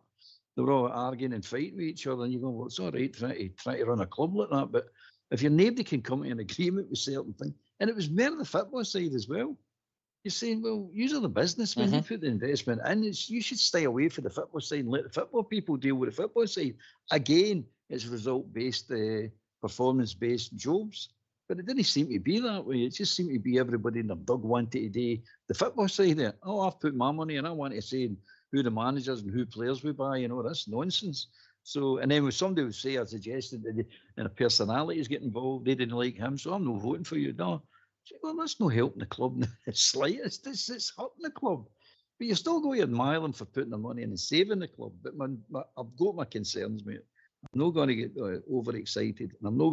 They were all arguing and fighting with each other, and you go, well, it's all right try to run a club like that, but if your nobody can come to an agreement with certain things, and it was more the football side as well. You're saying, well, you are the businessmen, you put the investment in, you should stay away from the football side and let the football people deal with the football side. Again, it's result-based, performance-based jobs. But it didn't seem to be that way. It just seemed to be everybody in their dug wanted to do the football side of it. Oh, I've put my money and I want to say who the managers and who players we buy and all this nonsense. So, and then when somebody would say, I suggested that a personalities get involved, they didn't like him, so I'm not voting for you. No. Say, well, that's not helping the club in the slightest. It's hurting the club. But you're still going to admire them for putting their money in and saving the club. But I've got my concerns, mate. I'm not going to get overexcited, and I'm not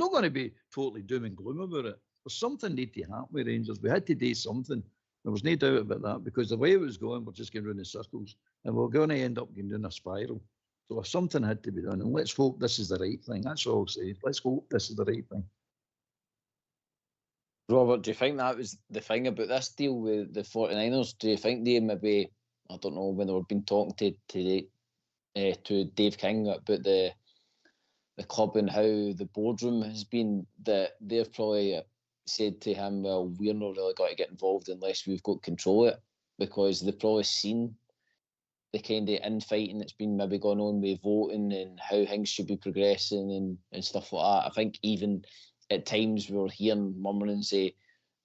going to be totally doom and gloom about it. There's something need to happen with Rangers. We had to do something. There was no doubt about that, because the way it was going, we're just going round in circles, and we're going to end up going down a spiral. So something had to be done, and let's hope this is the right thing. That's all I'll say. Let's hope this is the right thing. Robert, do you think that was the thing about this deal with the 49ers? Do you think they maybe, I don't know, when they were been talking to Dave King about the club and how the boardroom has been, that they've probably said to him, well, we're not really going to get involved unless we've got control of it, because they've probably seen the kind of infighting that's been maybe going on with voting and how things should be progressing and stuff like that. I think even at times we were hearing murmuring say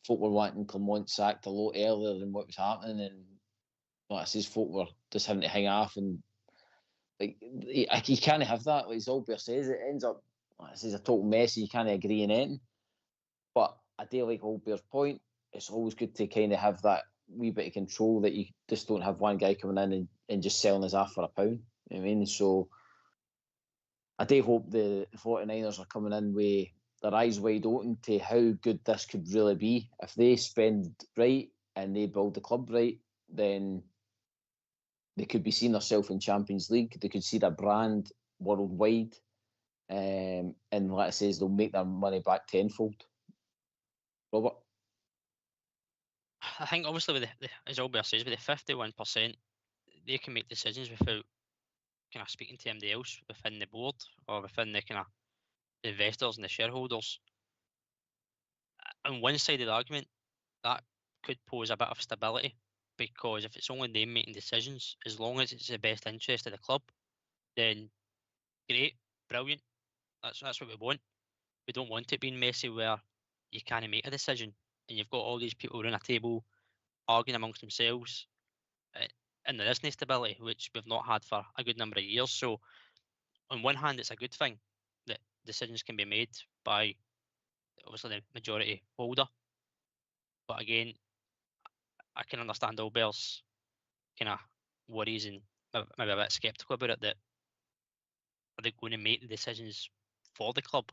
folk were wanting Clermont sacked a lot earlier than what was happening, and like I says, folk were just having to hang off, and like you can't have that. Like Zolber says, it ends up, like I says, a total mess. You can't agree on anything. But I do like Holbert's point. It's always good to kind of have that wee bit of control, that you just don't have one guy coming in and just selling us off for £1. You know what I mean? So I do hope the 49ers are coming in with their eyes wide open to how good this could really be. If they spend right and they build the club right, then they could be seeing themselves in Champions League. They could see their brand worldwide. And like I say, they'll make their money back tenfold. Robert? I think obviously with as Albert says, with the 51%, they can make decisions without kind of speaking to anybody else within the board or within the kind of investors and the shareholders. On one side of the argument, that could pose a bit of stability, because if it's only them making decisions, as long as it's the best interest of the club, then great, brilliant. That's what we want. We don't want it being messy where you can't make a decision and you've got all these people around a table arguing amongst themselves, and there isn't stability, which we've not had for a good number of years. So on one hand, it's a good thing that decisions can be made by obviously the majority holder. But again, I can understand Albert's kind of worries and maybe a bit sceptical about it, that are they going to make the decisions for the club?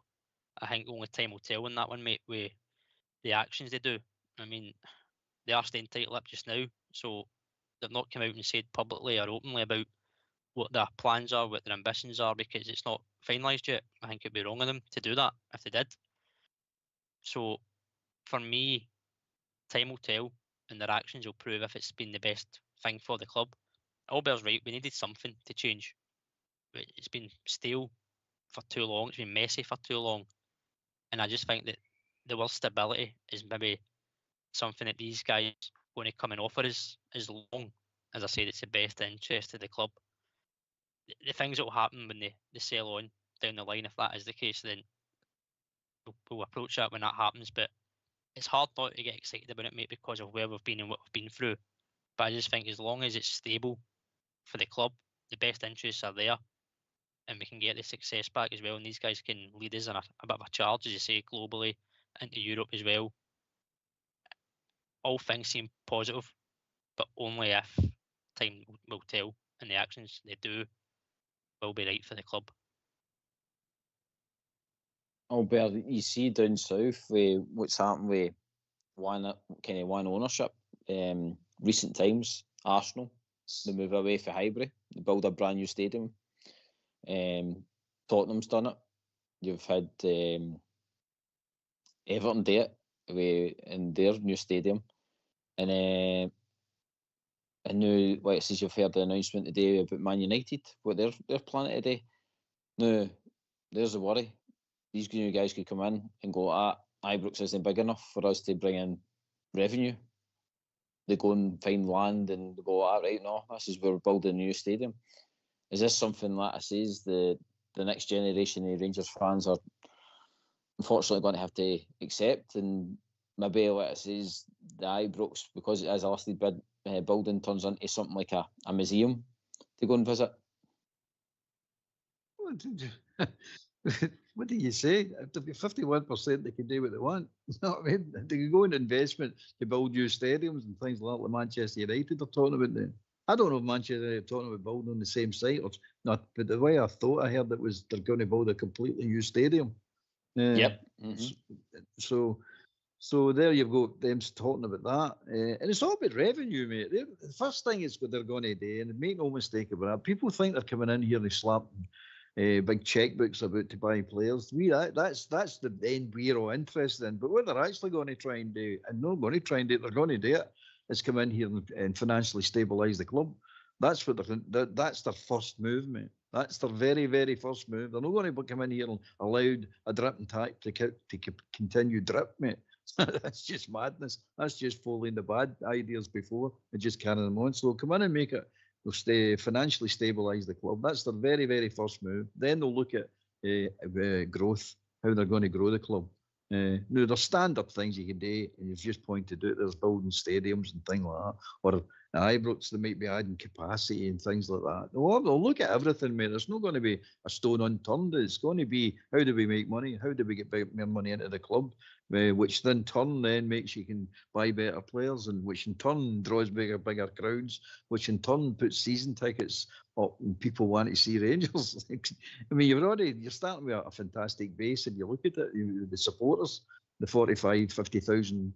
I think only time will tell on that one, mate, with the actions they do. I mean, they are staying tight-lipped just now, so they've not come out and said publicly or openly about what their plans are, what their ambitions are, because it's not finalised yet. I think it'd be wrong of them to do that if they did. So for me, time will tell, and their actions will prove if it's been the best thing for the club. Albert's right, we needed something to change. It's been stale for too long, it's been messy for too long, and I just think that the word stability is maybe something that these guys are going to come and offer us, as long as I said it's the best interest of the club. The things that will happen when they sell on down the line, if that is the case, then we'll approach that when that happens. But it's hard not to get excited about it, mate, because of where we've been and what we've been through. But I just think as long as it's stable for the club, the best interests are there, and we can get the success back as well, and these guys can lead us on a bit of a charge, as you say, globally, into Europe as well. all things seem positive, but only if time will tell, and the actions they do will be right for the club. Albert, you see down south what's happened with one ownership. Recent times, Arsenal, they move away from Highbury, they build a brand new stadium. Tottenham's done it. You've had Everton do it in their new stadium, and now, like I says, you've heard the announcement today about Man United, what they're planning to do. Now, there's a worry. These new guys could come in and go, Ibrox isn't big enough for us to bring in revenue. They go and find land and they go, right, no, this is where we're building a new stadium. Is this something that I says the next generation of Rangers fans are unfortunately going to have to accept? And maybe, like I says, the Ibrox, because it is a listed building, turns into something like a museum to go and visit. What do you say? If they be 51%, they can do what they want. You know what I mean? They can go into investment to build new stadiums and things like that, like Manchester United are talking about now. I don't know if Manchester United are talking about building on the same site or not, but the way I thought I heard it was they're going to build a completely new stadium. Yep. So there you've got them talking about that. And it's all about revenue, mate. The first thing is what they're going to do, and make no mistake about it, people think they're coming in here and slapping big checkbooks about to buy players. That's the end we're all interested in. But what they're actually going to try and do, and not going to try and do it, they're going to do it, is come in here and financially stabilise the club. That's what that's their first move, mate. That's their very, very first move. They're not going to come in here and allow a drip and tack to continue drip, mate. That's just madness. That's just following the bad ideas before and just carrying them on. So they'll come in and make it. They'll stay financially stabilise the club. That's their very, very first move. Then they'll look at growth, how they're going to grow the club. Now, there's standard things you can do, and you've just pointed out there's building stadiums and things like that. Or in Ibrox, they might be adding capacity and things like that. They'll look at everything, mate. There's not going to be a stone unturned. It's going to be, how do we make money? How do we get more money into the club? Which then makes you can buy better players, and which in turn draws bigger crowds, which in turn puts season tickets up and people want to see Rangers. I mean, you're starting with a fantastic base, and you look at it, the supporters, the 45, 50,000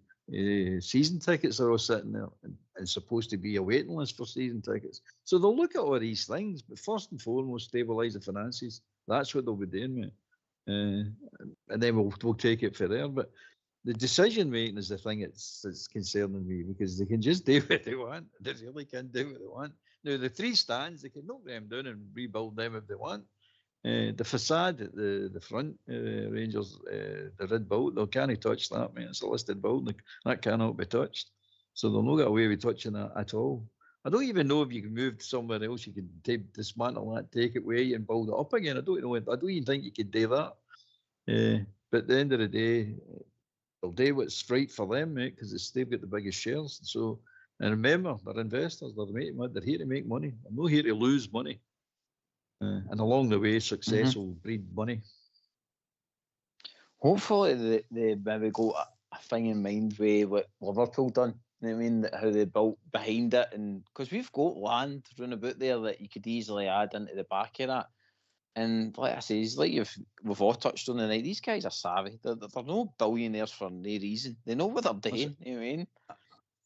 season tickets are all sitting there and supposed to be a waiting list for season tickets. So they'll look at all these things, but first and foremost, stabilise the finances. That's what they'll be doing, mate. And then we'll take it from there. But the decision making is the thing that's concerning me, because they can just do what they want. They really can do what they want. Now, the three stands, they can knock them down and rebuild them if they want. The facade at the front, Rangers, the red built, they can't touch that, man. It's a listed building. That cannot be touched. So they'll not get away with touching that at all. I don't even know if you can move to somewhere else. You can dismantle that, take it away, and build it up again. I don't know. I don't even think you could do that. But at the end of the day, they'll do what's right for them, mate, because they've got the biggest shares. So, and remember, they're investors. They're here to make money. They're not here to lose money. And along the way, success will breed money. Hopefully, they maybe got a thing in mind with what Liverpool done. You know what I mean? How they built behind it, and because we've got land round about there that you could easily add into the back of that. And like I say, like we've all touched on tonight, these guys are savvy. They're no billionaires for no reason. They know what they're doing. You know what I mean?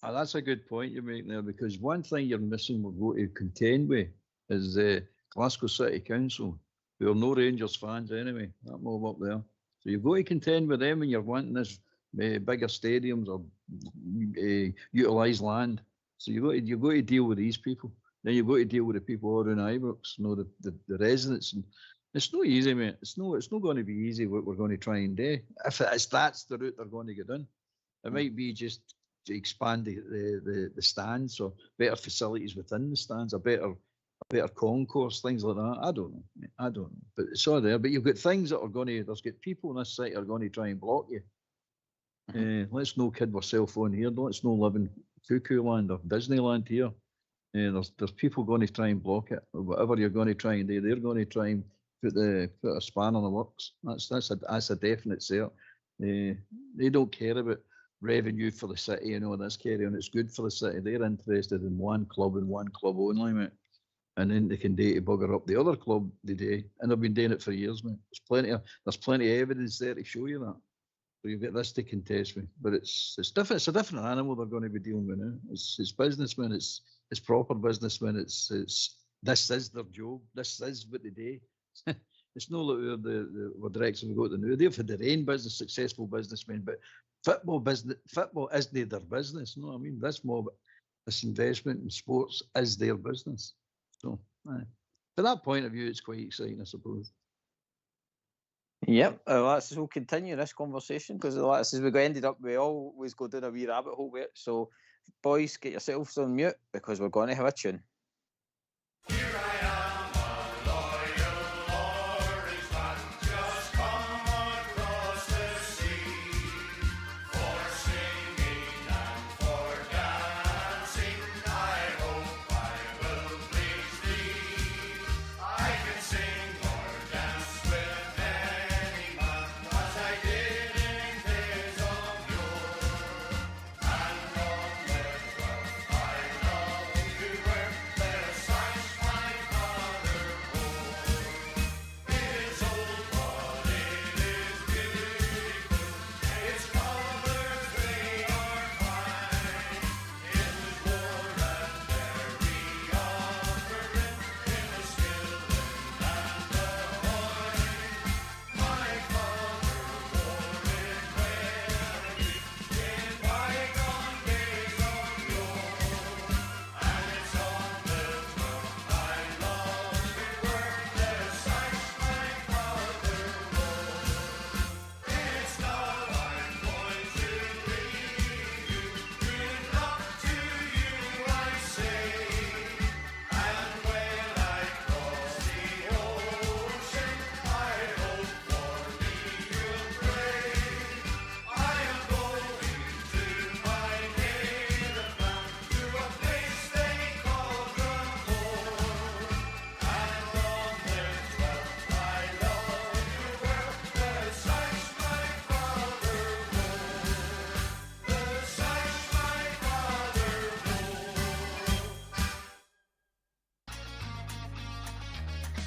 That's a good point you're making there, because one thing you're missing we're going to contend with is Glasgow City Council, who are no Rangers fans anyway. That mob up there. So you've got to contend with them when you're wanting this bigger stadiums or utilised land. So you've got to deal with these people. Then you've got to deal with the people all around Ibrox, the residents. And it's not easy, mate. It's not going to be easy what we're going to try and do. If that's the route they're going to get in, it might be just to expand the stands, or better facilities within the stands, a better concourse, things like that. I don't know. But it's all there. But you've got things that are going to, there's got people on this site that are going to try and block you. Let's no kid ourselves on here. Let's no live in cuckoo land or Disneyland here. There's people going to try and block it. Whatever you're going to try and do, they're going to try and put a span on the works. That's a definite cert. They don't care about revenue for the city and all this carry on. It's good for the city. They're interested in one club and one club only, mate. And then they can do to bugger up the other club they do. And they've been doing it for years, mate. There's plenty of evidence there to show you that. So you've got this to contest with. But it's different. It's a different animal they're going to be dealing with now. It's businessmen. It's proper businessmen. It's this is their job. This is what they do. It's no like the direction we go to now. They've had their own business, successful businessmen, but football isn't their business. You know what I mean? This investment in sports is their business. So, from that point of view, it's quite exciting, I suppose. Yep, we'll continue this conversation because we always go down a wee rabbit hole with it. So, boys, get yourselves on mute because we're going to have a tune.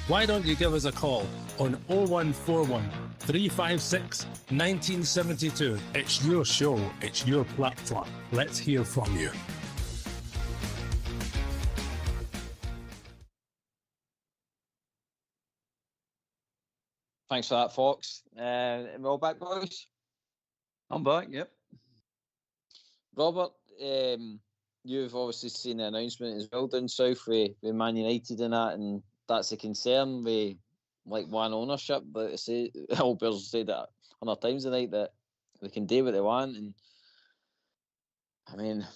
Why don't you give us a call on 0141 356 1972? It's your show, it's your platform. Let's hear from you. Thanks for that, Fox. Am I all back, boys? I'm back, yep. Robert, you've obviously seen the announcement as well down south with Man United and that, and that's a concern with like one ownership. But I say Albers said that 100 times tonight that they can do what they want. And I mean,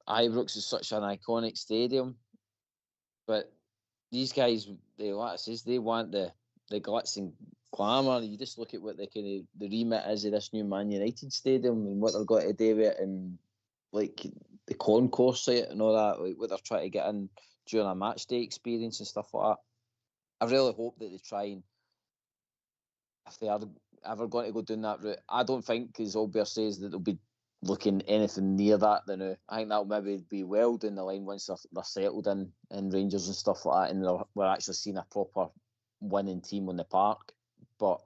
Ibrox is such an iconic stadium, but these guys, they want the glitz and glamour. You just look at what the remit is of this new Man United stadium and what they're going to do with it, and like the concourse site and all that, like what they're trying to get in during a match day experience and stuff like that. I really hope that they try and, if they are ever going to go down that route, I don't think, as Albert says, that they'll be looking anything near that. I think that'll maybe be well down the line once they're settled in Rangers and stuff like that, and we're actually seeing a proper winning team on the park. But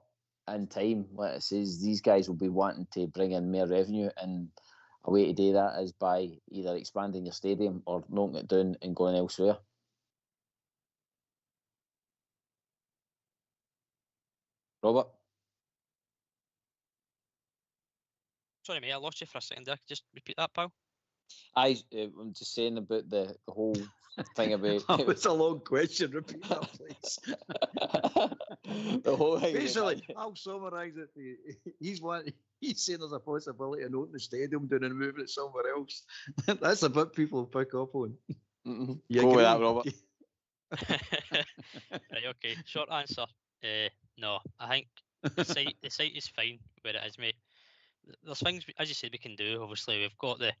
in time, like it says, these guys will be wanting to bring in more revenue, and a way to do that is by either expanding your stadium or knocking it down and going elsewhere. Robert? Sorry, mate, I lost you for a second there. Just repeat that, pal. I'm just saying about the whole thing about... That was a long question. Repeat that, please. The whole thing. Basically, I'll summarise it for you. He's saying there's a possibility of opening the stadium down and moving it somewhere else. That's a bit people pick up on. Mm-hmm. Go with that, Robert. Right, okay. Short answer. No, I think the site is fine where it is, mate. There's things, as you said, we can do. Obviously, we've got the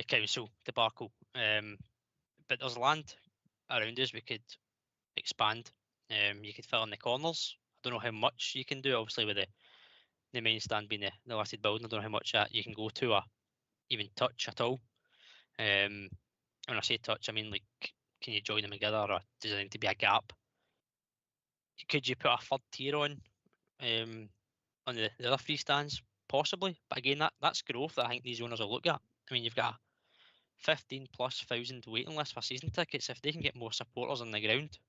council debacle, but there's land around us we could expand. You could fill in the corners. I don't know how much you can do. Obviously, with the main stand being the listed building, I don't know how much that you can go to even touch at all. When I say touch, I mean like, can you join them together, or does there need to be a gap? Could you put a third tier on the other three stands? Possibly, but again, that's growth that I think these owners will look at. I mean, you've got a 15,000+ waiting list for season tickets. If they can get more supporters on the ground,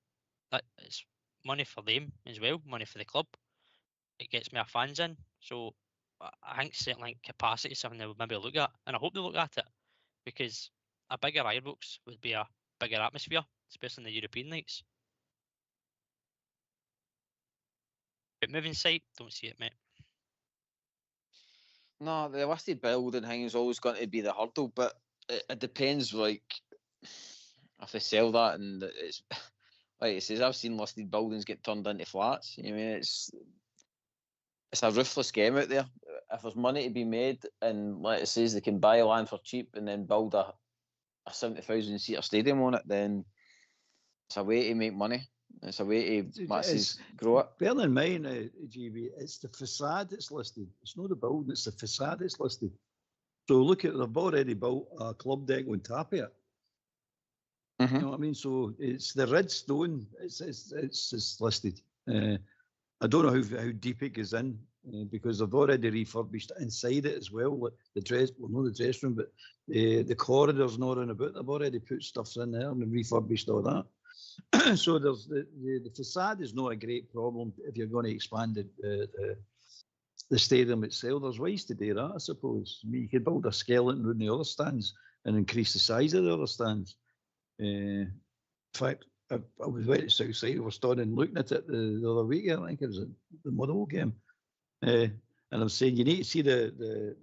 that is money for them as well, money for the club. It gets more fans in. So I think certainly capacity is something they would maybe look at, and I hope they look at it, because a bigger Ibrox would be a bigger atmosphere, especially in the European nights. But moving site, don't see it, mate. No, the listed building thing is always going to be the hurdle, but it depends, like, if they sell that, and it's like it says, I've seen listed buildings get turned into flats. You know, I mean, it's a ruthless game out there. If there's money to be made, and like it says, they can buy land for cheap and then build a 70,000 seater stadium on it, then it's a way to make money. It's a way to grow it. Bear in mind, GB, it's the facade that's listed. It's not the building, it's the facade that's listed. So look at, they've already built a club deck on top of it. Mm-hmm. You know what I mean? So it's the red stone. It's listed. I don't know how deep it goes in, because they've already refurbished inside it as well. Like the dress, well, not the dress room, but the corridors and all around about. They've already put stuff in there and refurbished all that. So there's the facade is not a great problem if you're going to expand the stadium itself. There's ways to do that, I suppose. I mean, you could build a skeleton around the other stands and increase the size of the other stands. In fact, I was went to Southside. We were standing looking at it the other week. I think it was the Motherwell game, and I'm saying you need to see the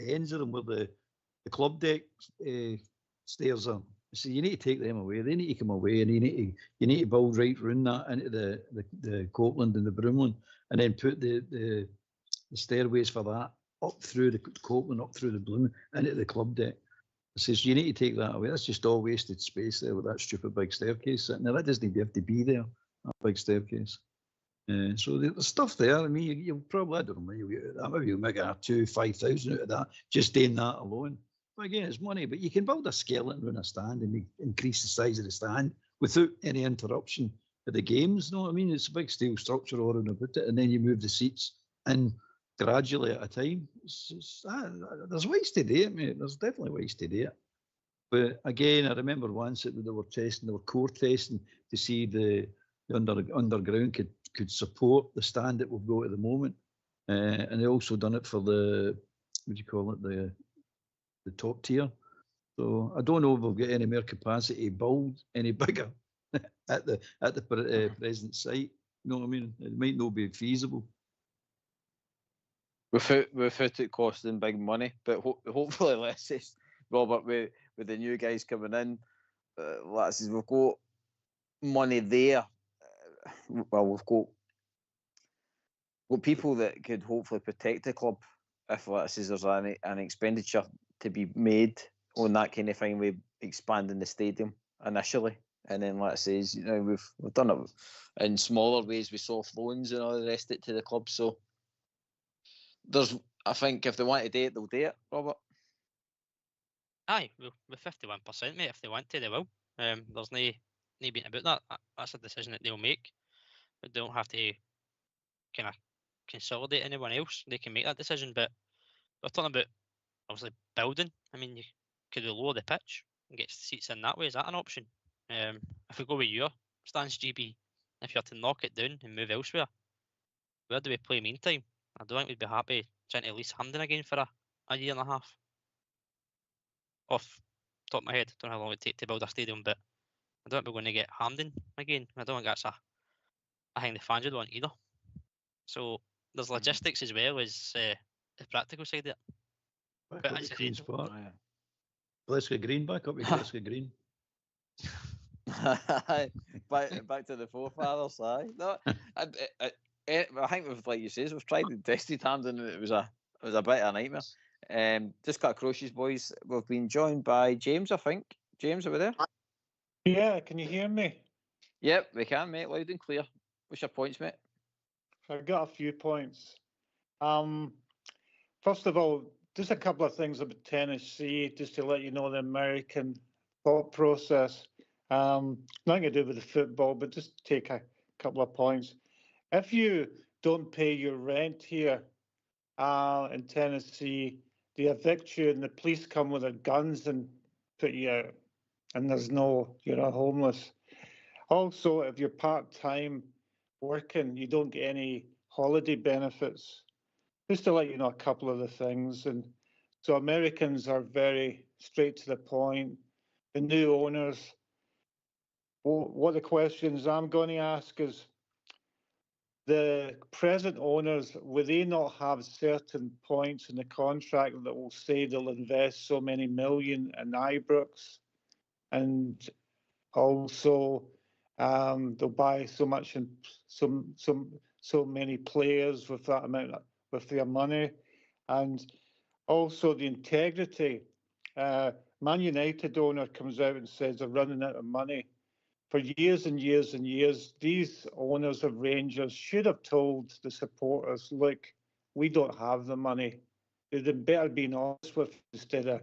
ends of them where the club deck stairs are. So you need to take them away. They need to come away, and you need to build right round that into the Copeland and the Broomland, and then put the stairways for that up through the Copeland, up through the Bloom, into the club deck. It says you need to take that away. That's just all wasted space there with that stupid big staircase sitting there. That doesn't even have to be there, that big staircase. So there's stuff there. I mean, you'll probably, I don't know, maybe you'll make 5,000 out of that, just doing that alone. But again, it's money. But you can build a skeleton around a stand and increase the size of the stand without any interruption of the games. You know what I mean? It's a big steel structure all around about it, and then you move the seats in gradually at a time. There's ways to do it, mate. There's definitely ways to do it. But again, I remember once that they were core testing to see the underground could support the stand that we've got at the moment. And they also done it for the, what do you call it, the top tier. So I don't know if we'll get any more capacity to build any bigger at the present site. You know what I mean? It might not be feasible. Without it costing big money, but hopefully, let's say, Robert, with the new guys coming in, let's say we've got money there. Well, we've got people that could hopefully protect the club if, let's say, there's an expenditure to be made on that kind of thing with expanding the stadium initially, and then let's say, you know, we've done it in smaller ways with soft loans and all the rest of it to the club. So I think if they want to do it, they'll do it, Robert. Aye, with 51%, mate. If they want to, they will. There's no beating about that. That's a decision that they'll make. But they don't have to kind of consolidate anyone else. They can make that decision. But we're talking about obviously building. I mean, could we lower the pitch and get seats in that way? Is that an option? If we go with your stance, GB, if you are to knock it down and move elsewhere, where do we play meantime? I don't think we'd be happy trying to lease Hampden again for a year and a half. Off the top of my head, don't know how long it would take to build a stadium, but I don't think we're going to get Hampden again. I don't think that's a thing the fans would want either. So there's logistics as well as the practical side of it. Back up to Queen's Park. Glasgow Green, back up to Glasgow Green. back to the forefathers, aye. No, I think we've, like you says, we've tried and tested Hampden, and it was a bit of a nightmare. Just cut across, boys. We've been joined by James, I think. James, are we there? Yeah, can you hear me? Yep, we can, mate. Loud and clear. What's your points, mate? I've got a few points. First of all, just a couple of things about Tennessee, just to let you know the American thought process. Nothing to do with the football, but just take a couple of points. If you don't pay your rent here in Tennessee, they evict you and the police come with their guns and put you out. And you're not homeless. Also, if you're part-time working, you don't get any holiday benefits. Just to let you know a couple of the things. And so Americans are very straight to the point. The new owners, what the questions I'm going to ask is, the present owners, will they not have certain points in the contract that will say they'll invest so many million in Ibrox? And also, they'll buy so much and so many players with that amount with their money, and also the integrity. Man United owner comes out and says they're running out of money. For years and years and years, these owners of Rangers should have told the supporters, look, we don't have the money. They'd better be honest with instead of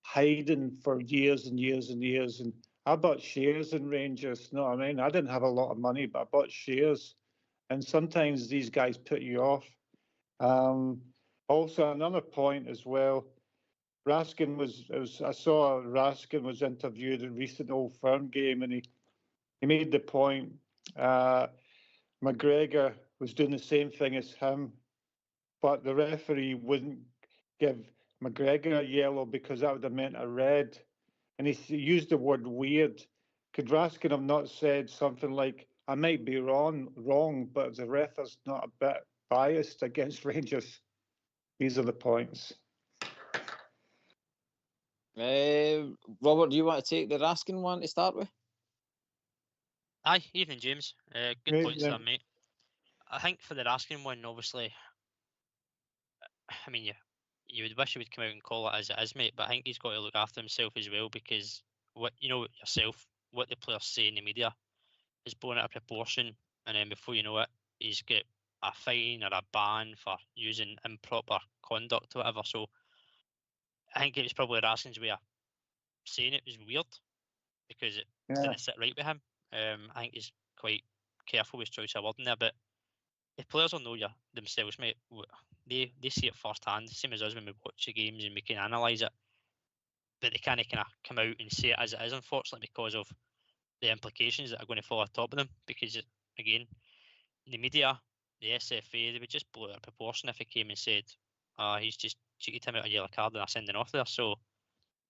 hiding for years and years and years. And I bought shares in Rangers. No, I mean, I didn't have a lot of money, but I bought shares. And sometimes these guys put you off. Also, another point as well, I saw Raskin was interviewed at a recent Old Firm game, and he made the point McGregor was doing the same thing as him, but the referee wouldn't give McGregor a yellow because that would have meant a red. And he used the word weird. Could Raskin have not said something like, I might be wrong, but the ref is not a bit biased against Rangers? These are the points. Robert, do you want to take the Raskin one to start with? Aye, evening, James. Good Great, points yeah. there, mate. I think for the Raskin one, obviously, I mean, you would wish he would come out and call it as it is, mate, but I think he's got to look after himself as well, because what the players say in the media is blown out of proportion, and then before you know it, he's got a fine or a ban for using improper conduct or whatever. So I think it was probably Raskin's way of saying it was weird, because it didn't sit right with him. I think he's quite careful with his choice of wording there, but the players will know themselves, mate. They see it firsthand, same as us when we watch the games and we can analyse it. But they can't kind of come out and say it as it is, unfortunately, because of the implications that are going to fall on top of them. Because, again, the media, the SFA, they would just blow it out of proportion if he came and said, he's just cheated him out a yellow card and I'm sending off there. So,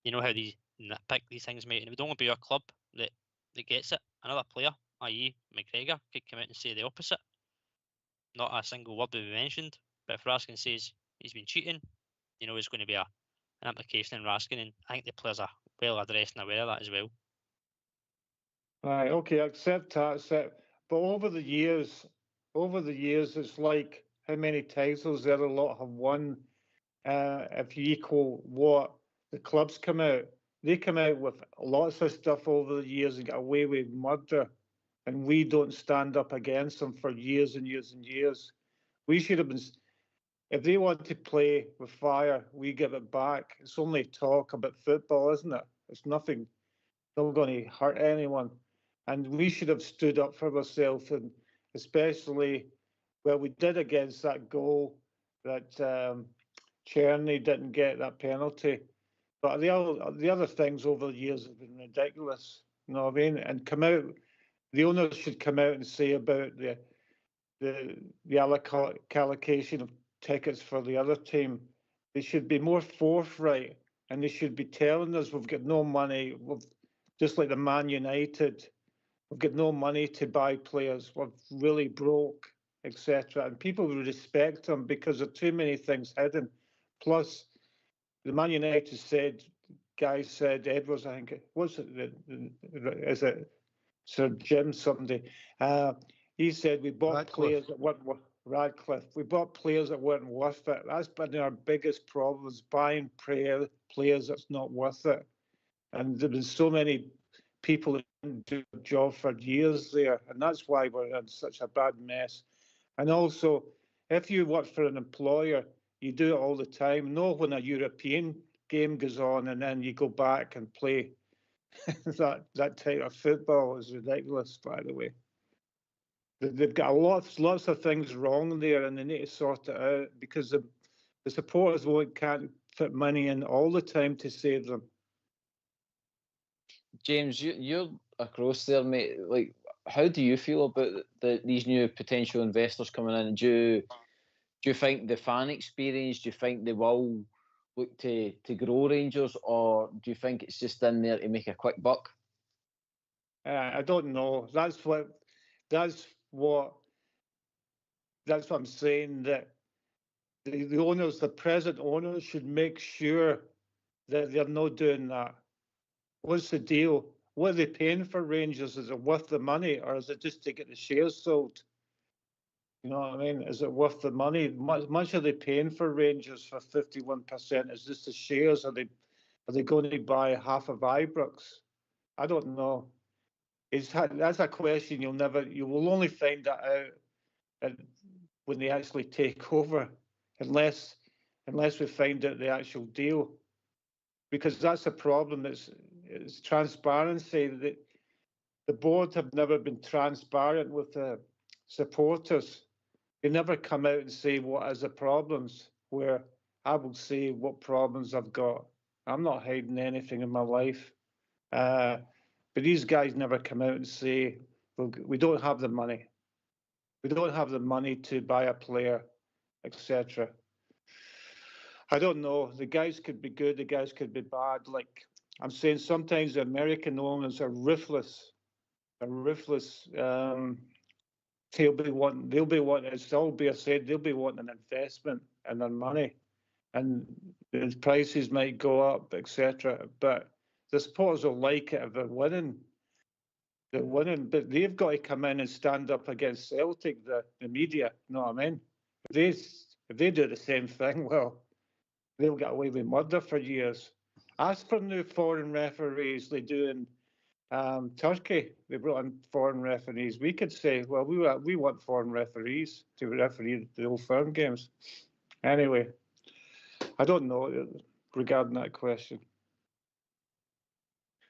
you know how they nitpick these things, mate. And it would only be your club that gets it. Another player, i.e. McGregor, could come out and say the opposite. Not a single word would be mentioned. But if Raskin says he's been cheating, there's going to be an implication in Raskin, and I think the players are well addressed and aware of that as well. Right, okay, accept. But over the years, it's like how many titles there a lot have won. If you equal what the clubs come out, they come out with lots of stuff over the years and get away with murder, and we don't stand up against them for years and years and years. We should have been. If they want to play with fire, we give it back. It's only talk about football, isn't it? It's nothing. Not going to hurt anyone. And we should have stood up for ourselves, and especially, we did against that goal that Czerny didn't get that penalty. But the other things over the years have been ridiculous. You know what I mean? And the owners should come out and say about the allocation of tickets for the other team. They should be more forthright, and they should be telling us we've got no money. Just like the Man United, we've got no money to buy players. We're really broke, etc. And people will respect them because there are too many things hidden. Plus, the Man United guys said, Edwards, I think, is it Sir Jim somebody? He said we bought players that weren't worth Radcliffe. We bought players that weren't worth it. That's been our biggest problem, is buying players that's not worth it. And there have been so many people that didn't do a job for years there, and that's why we're in such a bad mess. And also, if you work for an employer, You do it all the time. No, when a European game goes on and then you go back and play that type of football is ridiculous, by the way. They've got lots of things wrong there, and they need to sort it out because the supporters can't put money in all the time to save them. James, you're across there, mate. Like, how do you feel about these new potential investors coming in? Do you think the fan experience? Do you think they will look to grow Rangers, or do you think it's just in there to make a quick buck? I don't know. That's what I'm saying. That the owners, the present owners, should make sure that they're not doing that. What's the deal? What are they paying for Rangers? Is it worth the money, or is it just to get the shares sold? You know what I mean? Is it worth the money? Much are they paying for Rangers for 51%? Is this the shares? Are they going to buy half of Ibrox? I don't know. That's a question you will only find that out when they actually take over, unless we find out the actual deal, because that's a problem. It's transparency. The board have never been transparent with the supporters. They never come out and say what is the problems, where I will say what problems I've got. I'm not hiding anything in my life. But these guys never come out and say, well, we don't have the money. We don't have the money to buy a player, etc. I don't know. The guys could be good. The guys could be bad. Like I'm saying, sometimes the American owners are ruthless. They're ruthless. They'll be wanting, as Albert said, they'll be wanting an investment in their money. And the prices might go up, etc. But the supporters will like it if they're winning. They're winning, but they've got to come in and stand up against Celtic, the media. You know what I mean? If they do the same thing, well, they'll get away with murder for years. As for new foreign referees, they do in Turkey. They brought in foreign referees. We could say, well, we want foreign referees to referee the Old Firm games. Anyway, I don't know regarding that question.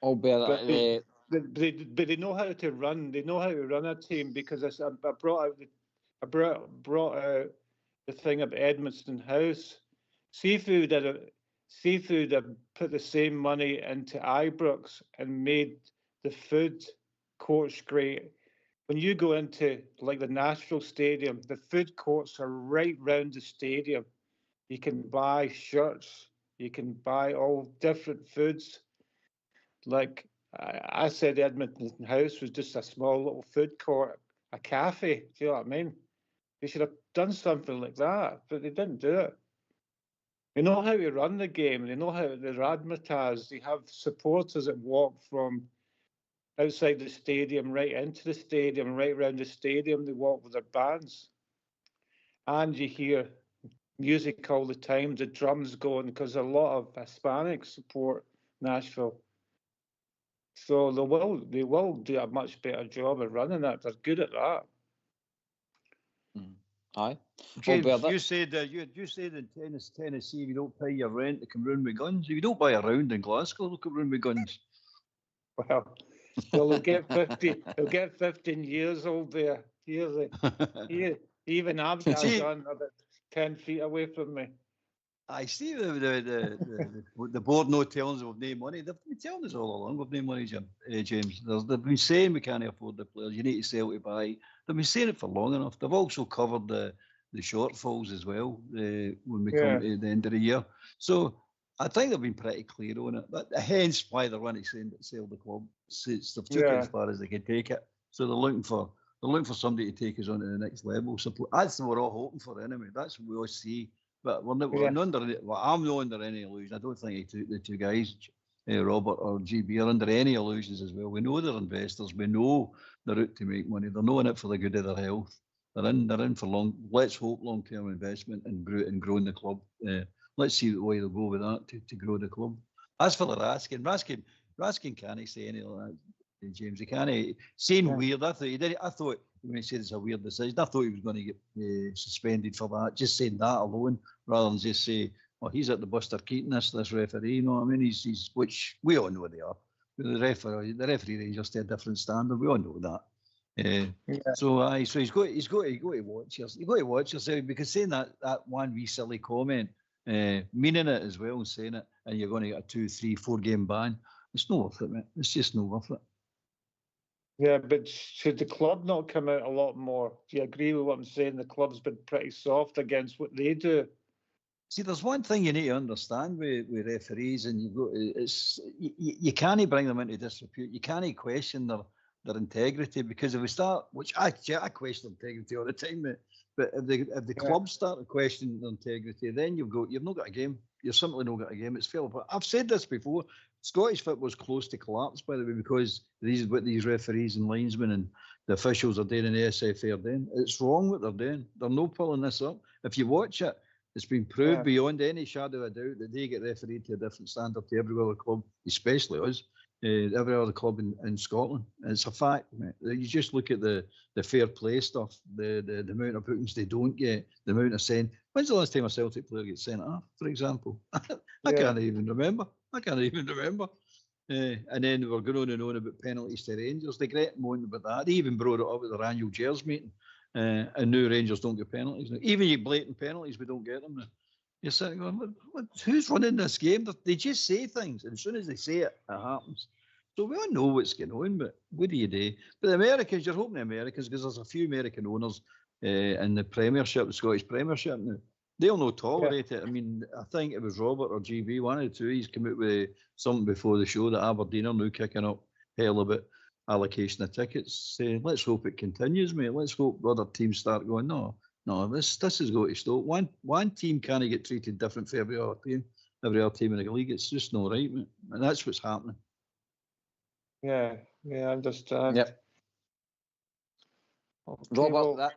Oh, but they know how to run. They know how to run a team, because I brought out the thing of Edmiston House. Seafood had put the same money into Ibrox and made the food courts great. When you go into like the Nashville Stadium, the food courts are right round the stadium. You can buy shirts. You can buy all different foods. Like I said, Edmonton House was just a small little food court, a cafe. Do you know what I mean? They should have done something like that, but they didn't do it. They know how to run the game. They know how to razzmatazz. They have supporters that walk from outside the stadium right into the stadium, right around the stadium. They walk with their bands. And you hear music all the time, the drums going, because a lot of Hispanics support Nashville. So they will do a much better job of running that. They're good at that. Aye. James, you said in Tennessee, if you don't pay your rent, they come round with guns. If you don't buy a round in Glasgow, they'll come round with guns. Well, they'll get 50. They'll get 15 years old there. Even I've got a gun about 10 feet away from me. I see the board no telling us we've no money. They've been telling us all along we've no money, James. They've been saying we can't afford the players. You need to sell to buy. They've been saying it for long enough. They've also covered the shortfalls as well when we come to the end of the year. So I think they've been pretty clear on it. But hence why they're running saying that sell the club. They've took it as far as they can take it. So they're looking for somebody to take us on to the next level. So that's what we're all hoping for anyway. That's what we all see. But we're not under. Well, I'm not under any illusion. I don't think the two guys, Robert or GB, are under any illusions as well. We know they're investors. We know they're out to make money. They're not in it for the good of their health. They're in for let's hope long-term investment and growing the club. Let's see the way they'll go with that to grow the club. As for the Raskin can't say anything like that, James. He can't. Same weird. I thought when he said it's a weird decision. I thought he was going to get suspended for that. Just saying that alone, rather than just say, well, he's at the Buster Keaton, this referee. You know what I mean? He's which we all know they are. The referee Rangers to a different standard. We all know that. So he's got to watch yourself. You've got to watch yourself, because saying that one wee silly comment, meaning it as well, saying it, and you're going to get a 2, 3, 4 game ban. It's not worth it, mate. It's just not worth it. Yeah, but should the club not come out a lot more? Do you agree with what I'm saying? The club's been pretty soft against what they do. See, there's one thing you need to understand with referees, and you can't bring them into disrepute. You can't question their integrity, because if we start, which I question integrity all the time, mate. But if the clubs start to question their integrity, then you've not got a game. You've simply not got a game. It's fair. But I've said this before. Scottish football was close to collapse, by the way, because what these referees and linesmen and the officials are doing in the SFA are doing. It's wrong what they're doing. They're not pulling this up. If you watch it, it's been proved beyond any shadow of doubt that they get refereed to a different standard to every other club, especially us, every other club in Scotland. It's a fact, mate. You just look at the fair play stuff, the amount of bookings they don't get, the amount of saying. When's the last time a Celtic player gets sent off, for example? I can't even remember. And then we're going on and on about penalties to Rangers. They great moan about that. They even brought it up at their annual Gers meeting. And now Rangers don't get penalties. Even your blatant penalties, we don't get them now. You're sitting going, who's running this game? They just say things, and as soon as they say it, it happens. So we all know what's going on, but what do you do? But the Americans, you're hoping the Americans, because there's a few American owners in the Premiership, the Scottish Premiership now. They'll not tolerate it. I mean, I think it was Robert or GB, one of the two, he's come out with something before the show that Aberdeen are now kicking up hell about allocation of tickets. Let's hope it continues, mate. Let's hope other teams start going, no, this has got to stop. One team can't get treated different for every other team in the league. It's just not right, mate. And that's what's happening. Yeah, I understand. Yep. Okay,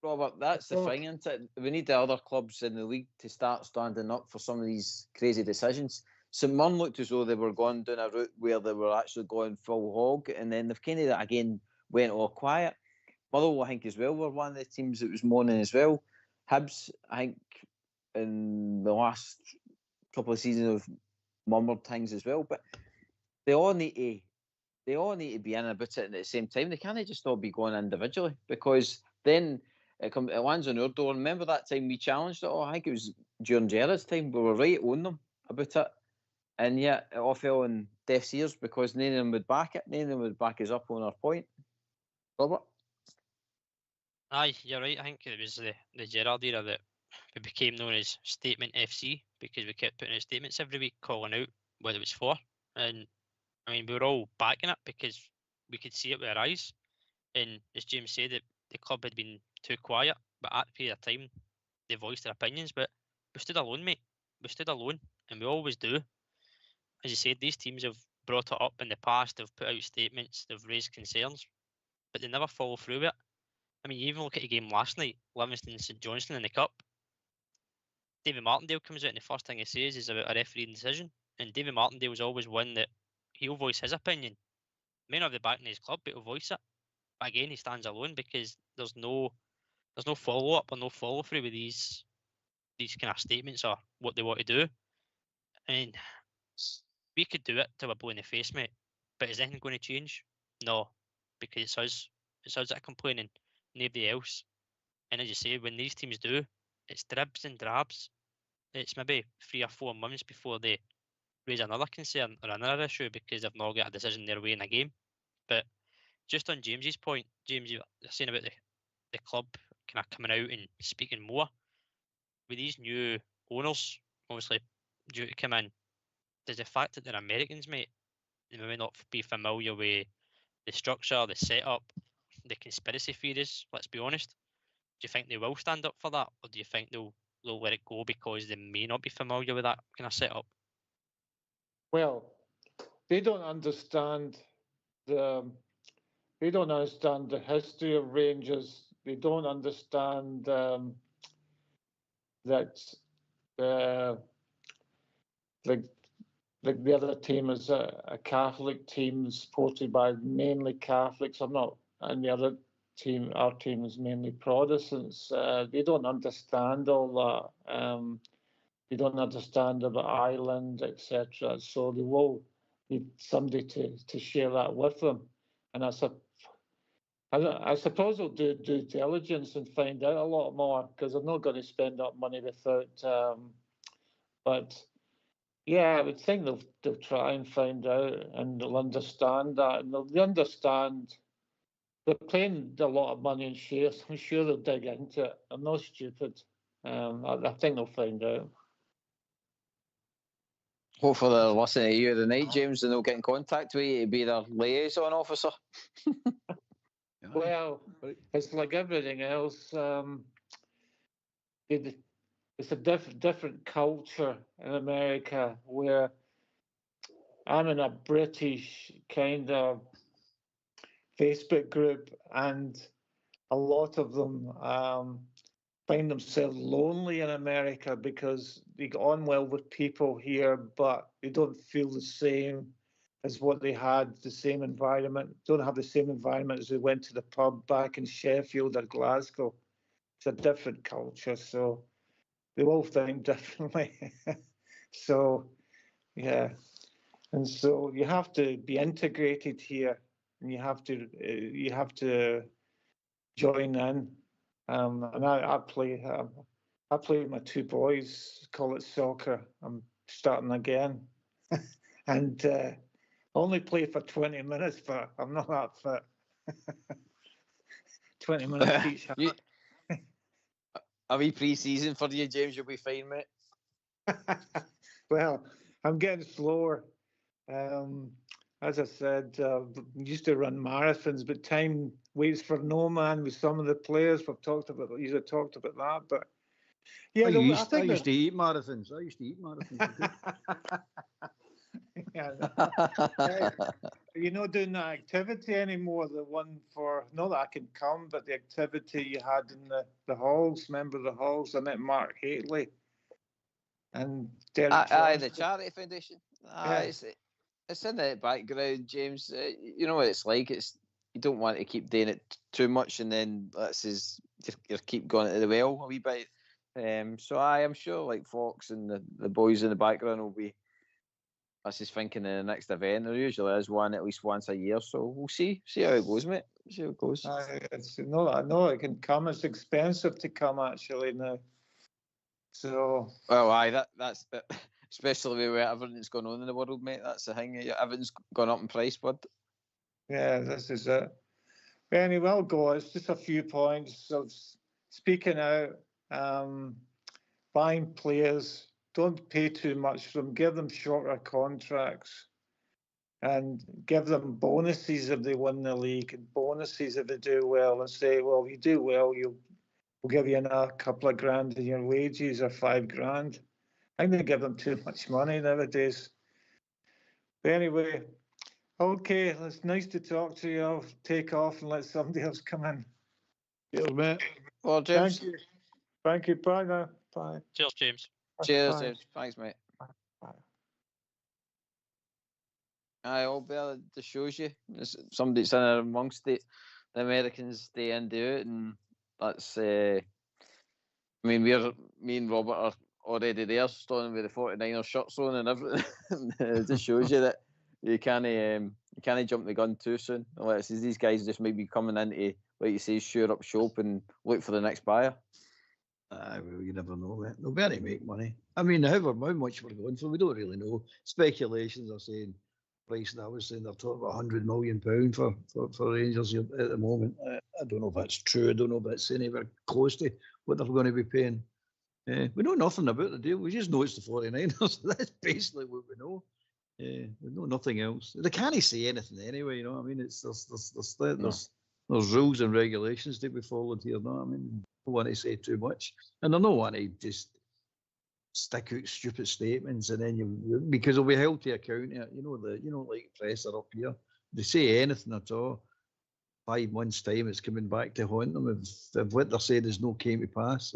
Robert, that's the thing, isn't it? We need the other clubs in the league to start standing up for some of these crazy decisions. St Mirren looked as though they were going down a route where they were actually going full hog, and then they've kind of again went all quiet. Motherwell, I think, as well, were one of the teams that was moaning as well. Hibs, I think, in the last couple of seasons have murmured things as well. But they all need to be in about it at the same time. They can't just all be going individually, because then it lands on our door. Remember that time we challenged it? I think it was during Gerrard's time. We were right on them about it. And yet it all fell on deaf ears, because none of them would back it. None of them would back us up on our point. Robert? Aye, you're right. I think it was the Gerrard era that we became known as Statement FC, because we kept putting out statements every week calling out what it was for. And I mean, we were all backing it because we could see it with our eyes. And as James said, the club had been too quiet, but at the period of time, they voiced their opinions. But we stood alone, mate. We stood alone, and we always do. As you said, these teams have brought it up in the past. They've put out statements. They've raised concerns, but they never follow through with it. I mean, you even look at a game last night, Livingston St Johnstone in the Cup. David Martindale comes out and the first thing he says is about a refereeing decision. And David Martindale's always one that he'll voice his opinion. May not have the back in his club, but he'll voice it. But again, he stands alone because there's no follow up or no follow through with these kind of statements or what they want to do. I mean, we could do it till we're blue in the face, mate. But is anything going to change? No, because it's us. It's us that are complaining, nobody else. And as you say, when these teams do, it's dribs and drabs. It's maybe 3 or 4 months before they raise another concern or another issue because they've not got a decision their way in a game. But just on James's point, James, you're saying about the club kind of coming out and speaking more. With these new owners, obviously, due to come in, does the fact that they're Americans, mate, they may not be familiar with the structure, the setup, the conspiracy theories, let's be honest. Do you think they will stand up for that, or do you think they'll let it go because they may not be familiar with that kind of setup? Well, they don't understand the history of Rangers. They don't understand that the other team is a Catholic team supported by mainly Catholics. I'm not, and the other team. Our team is mainly Protestants. They don't understand all that. They don't understand about Ireland, etc. So they will need somebody to share that with them. And I suppose they'll do due diligence and find out a lot more, because they're not going to spend that money without. But yeah, I would think they'll try and find out, and they'll understand that, and they'll understand. They're paying a lot of money in shares. I'm sure they'll dig into it. I'm not stupid. I think they'll find out. Hopefully they'll listen to you tonight, James, and they'll get in contact with you to be their liaison officer. Well, it's like everything else. It's a different culture in America, where I'm in a British kind of Facebook group, and a lot of them find themselves lonely in America because they get on well with people here, but they don't feel the same as what they had, the same environment, don't have the same environment as they went to the pub back in Sheffield or Glasgow. It's a different culture, so they all think differently. So, yeah. And so you have to be integrated here, and you have to join in. And I play with my two boys, call it soccer. I'm starting again. And only play for 20 minutes, but I'm not that fit. 20 minutes each half. A wee pre-season for you, James, you'll be fine, mate. Well, I'm getting slower. As I said, used to run marathons, but time waits for no man with some of the players. We've talked about that, but yeah, I used to eat marathons. Yeah, you're not doing that activity anymore. The one for, not that I can come, but the activity you had in the halls. Remember the halls? I met Mark Haitley and Derek Aye, the charity foundation. Aye, Yeah. It's in the background, James. You know what it's like. You don't want to keep doing it too much, and then you keep going to the well a wee bit. So I'm sure like Fox and the boys in the background will be. I was just thinking in the next event. There usually is one at least once a year, so we'll see how it goes, mate. See how it goes. It's no, I know it can come. It's expensive to come actually now. So. Well, aye, that's especially with everything that's going on in the world, mate. That's the thing. Everything's gone up in price, bud. Yeah, this is it. Anyway, I'll go. It's just a few points of speaking out, buying players. Don't pay too much for them. Give them shorter contracts, and give them bonuses if they win the league, and bonuses if they do well. And say, well, if you do well, we'll give you another couple of grand in your wages, or $5,000. I think they give them too much money nowadays. But anyway, okay, it's nice to talk to you. I'll take off and let somebody else come in. Cheers, mate. Well, James. Thank you. Thank you. Bye now. Bye. Cheers, James. Cheers, Bye. James. Thanks, mate. Bye. Aye, all better. Just shows you somebody's in there amongst the Americans day in day out, and that's. I mean, me and Robert are already there, standing with the 49er shirts on and everything. It just shows you that you can't jump the gun too soon. Unless these guys just might be coming in to, like you say, shore up shop and look for the next buyer. Well, you never know, mate. They'll better make money. I mean, how much we're going for, we don't really know. Speculations are saying, price now is saying they're talking about £100 million for Rangers at the moment. I don't know if that's true. I don't know if it's anywhere close to what they're going to be paying. We know nothing about the deal. We just know it's the 49ers. That's basically what we know. We know nothing else. They can't say anything anyway. You know what I mean? There's rules and regulations to be followed here. No, I mean, I don't want to say too much, and I don't want to just stick out stupid statements and then because they'll be held to account. Like press are up here. They say anything at all. 5 months' time, it's coming back to haunt them. If what they're saying is no came to pass,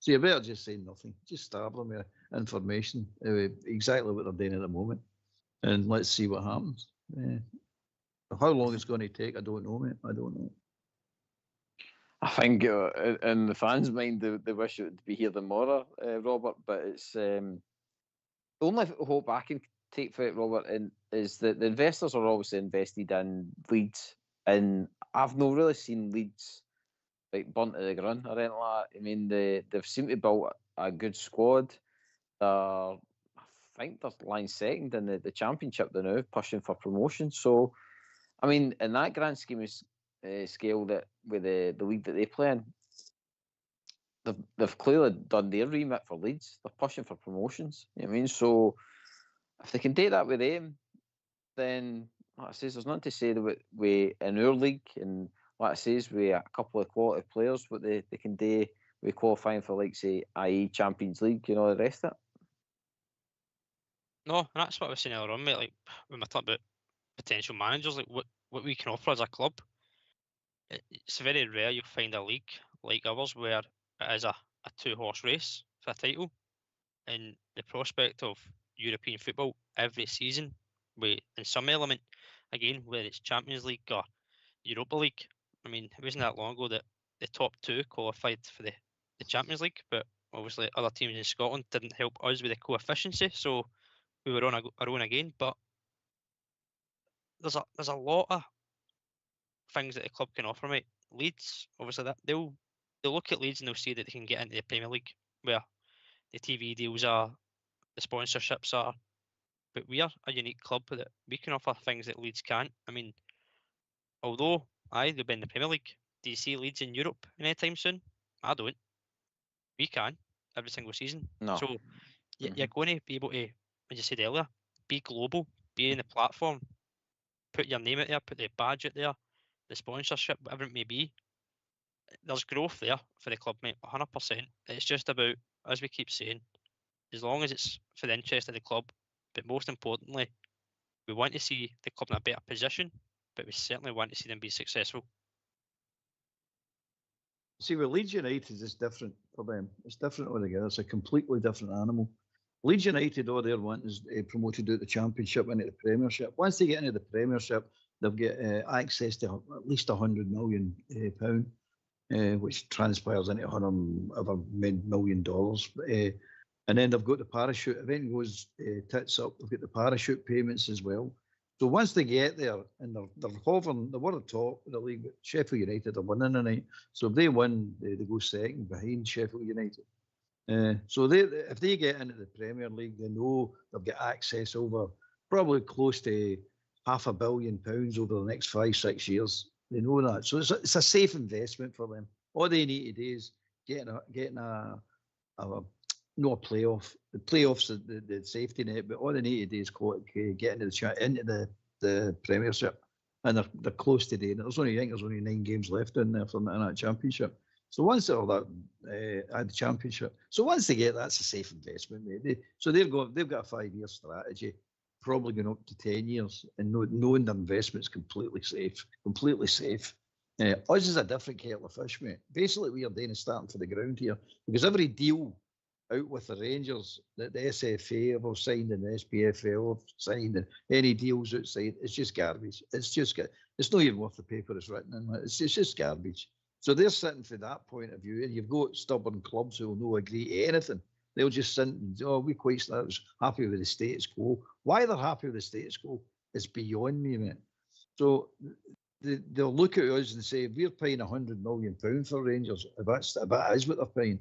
so you better just say nothing. Just starve them with information, exactly what they're doing at the moment, and let's see what happens. How long it's going to take, I don't know, mate. I don't know. I think in the fans' mind, they wish it would be here tomorrow, Robert. But it's the only hope I can take for it, Robert, is that the investors are obviously invested in Leeds, and I've not really seen Leeds like burnt to the ground or anything like that. I mean, they've seemed to build a good squad. I think they're lying second in the championship now, pushing for promotion. So, I mean, in that grand scheme of scale, that with the league that they play in, they've clearly done their remit for Leeds. They're pushing for promotions. You know what I mean? So, if they can take that with them, then like I says, there's nothing to say that we in our league, and like I says, with a couple of quality players, what they can do with qualifying for, like, say, i.e. Champions League, you know, the rest of it. No, and that's what I was saying earlier on, mate. Like when we talk about potential managers, like what we can offer as a club, it's very rare you'll find a league like ours where it is a two-horse race for a title, and the prospect of European football every season, with in some element, again, whether it's Champions League or Europa League. I mean, it wasn't that long ago that the top two qualified for the Champions League, but obviously other teams in Scotland didn't help us with the coefficiency, so we were on our own again. But there's a lot of things that the club can offer, mate. Leeds, obviously, that they'll look at Leeds and they'll see that they can get into the Premier League, where the TV deals are, the sponsorships are. But we are a unique club that we can offer things that Leeds can't. I mean, although they'll be in the Premier League, do you see Leeds in Europe anytime soon? I don't. We can every single season. No. So you're going to be able to, as you said earlier, be global, be in the platform, put your name out there, put the badge out there, the sponsorship, whatever it may be. There's growth there for the club, mate, 100%. It's just about, as we keep saying, as long as it's for the interest of the club, but most importantly, we want to see the club in a better position, but we certainly want to see them be successful. See, with Leeds United, it's different for them. It's different altogether. It's a completely different animal. Leeds United, all they're wanting is promoted out the Championship into the Premiership. Once they get into the Premiership, they'll get access to at least £100 million, which transpires into $100 million. And then they've got the parachute. If anything goes tits up, they've got the parachute payments as well. So once they get there and they're hovering, they were at the top of the league, but Sheffield United are winning tonight. So if they win, they go second behind Sheffield United. So if they get into the Premier League, they know they'll get access over probably close to £500 million over the next 5-6 years. They know that. So it's a safe investment for them. All they need to do is getting a playoff. The playoffs the safety net, but all they need to do is get into the Premiership, and they're close to doing it. There's only 9 games left in there in that Championship. So once they're at the Championship, so once they get that's a safe investment, mate. They've got a 5-year strategy, probably going up to 10 years, and knowing their investment's completely safe. Us is a different kettle of fish, mate. Basically, we are doing is starting for the ground here, because every deal out with the Rangers that the SFA have signed and the SPFL have signed, and any deals outside, it's just garbage. It's not even worth the paper it's written in. It's just garbage. So they're sitting from that point of view, and you've got stubborn clubs who will not agree to anything. They'll just sit and we quite happy with the status quo. Why they're happy with the status quo is beyond me, mate. So they'll look at us and say, we're paying £100 million for Rangers. If that is what they're paying,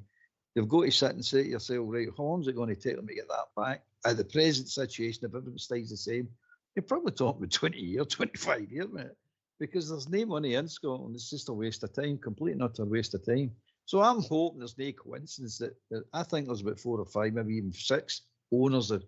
you've got to sit and say to yourself, right, how long is it going to take them to get that back? At the present situation, if everything stays the same, you're probably talking about 20 years, 25 years, mate. Because there's no money in Scotland. It's just a waste of time, complete and utter waste of time. So I'm hoping there's no coincidence that I think there's about 4 or 5, maybe even 6 owners of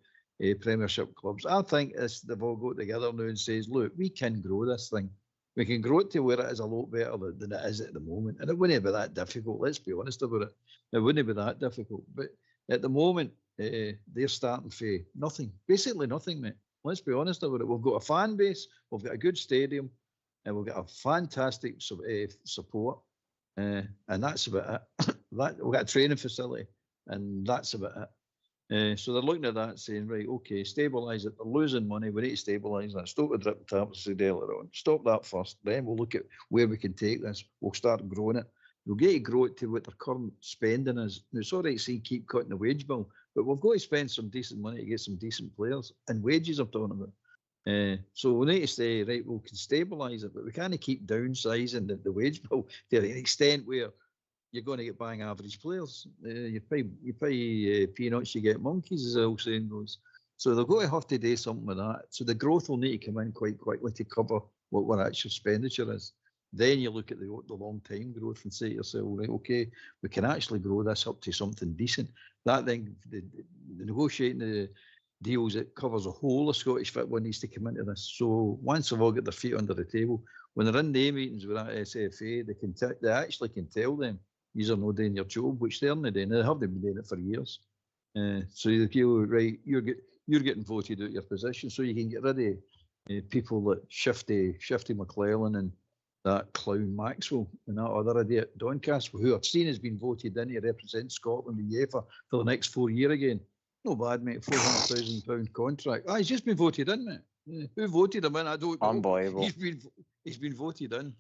Premiership clubs. I think they've all got together now and says, look, we can grow this thing. We can grow it to where it is a lot better than it is at the moment. And it wouldn't be that difficult, let's be honest about it. It wouldn't be that difficult. But at the moment, they're starting for nothing, basically nothing, mate. Let's be honest about it. We've got a fan base, we've got a good stadium, and we've got a fantastic support. And that's about it. We've got a training facility, and that's about it. So they're looking at that saying, right, okay, stabilise it. They're losing money. We need to stabilise that. Stop the drip and tap, as I said earlier on. Stop that first. Then we'll look at where we can take this. We'll start growing it. We'll get to grow it to what their current spending is. Now, it's all right to say keep cutting the wage bill, but we've got to spend some decent money to get some decent players, and wages I'm talking about. So we need to say, right, we can stabilise it, but we can't keep downsizing the wage bill to an extent where you're going to get bang average players. You pay peanuts, you get monkeys, as the old saying goes. So they're going to have to do something with that. So the growth will need to come in quite quickly to cover what our actual expenditure is. Then you look at the long-time growth and say to yourself, right, okay, we can actually grow this up to something decent. That thing, the negotiating the deals, it covers the whole of Scottish football needs to come into this. So once they've all got their feet under the table, when they're in the meetings with that SFA, they actually can tell them, you're not doing your job, which they're not doing. They have been doing it for years. So you go, right, you're getting voted out your position, so you can get rid of people like Shifty McClellan and that clown Maxwell and that other idiot Doncaster, who I've seen has been voted in to represent Scotland in UEFA for the next 4 years again. No bad, mate. £400,000 contract. He's just been voted in, mate. Who voted him in? I don't know. Unbelievable. He's been voted in.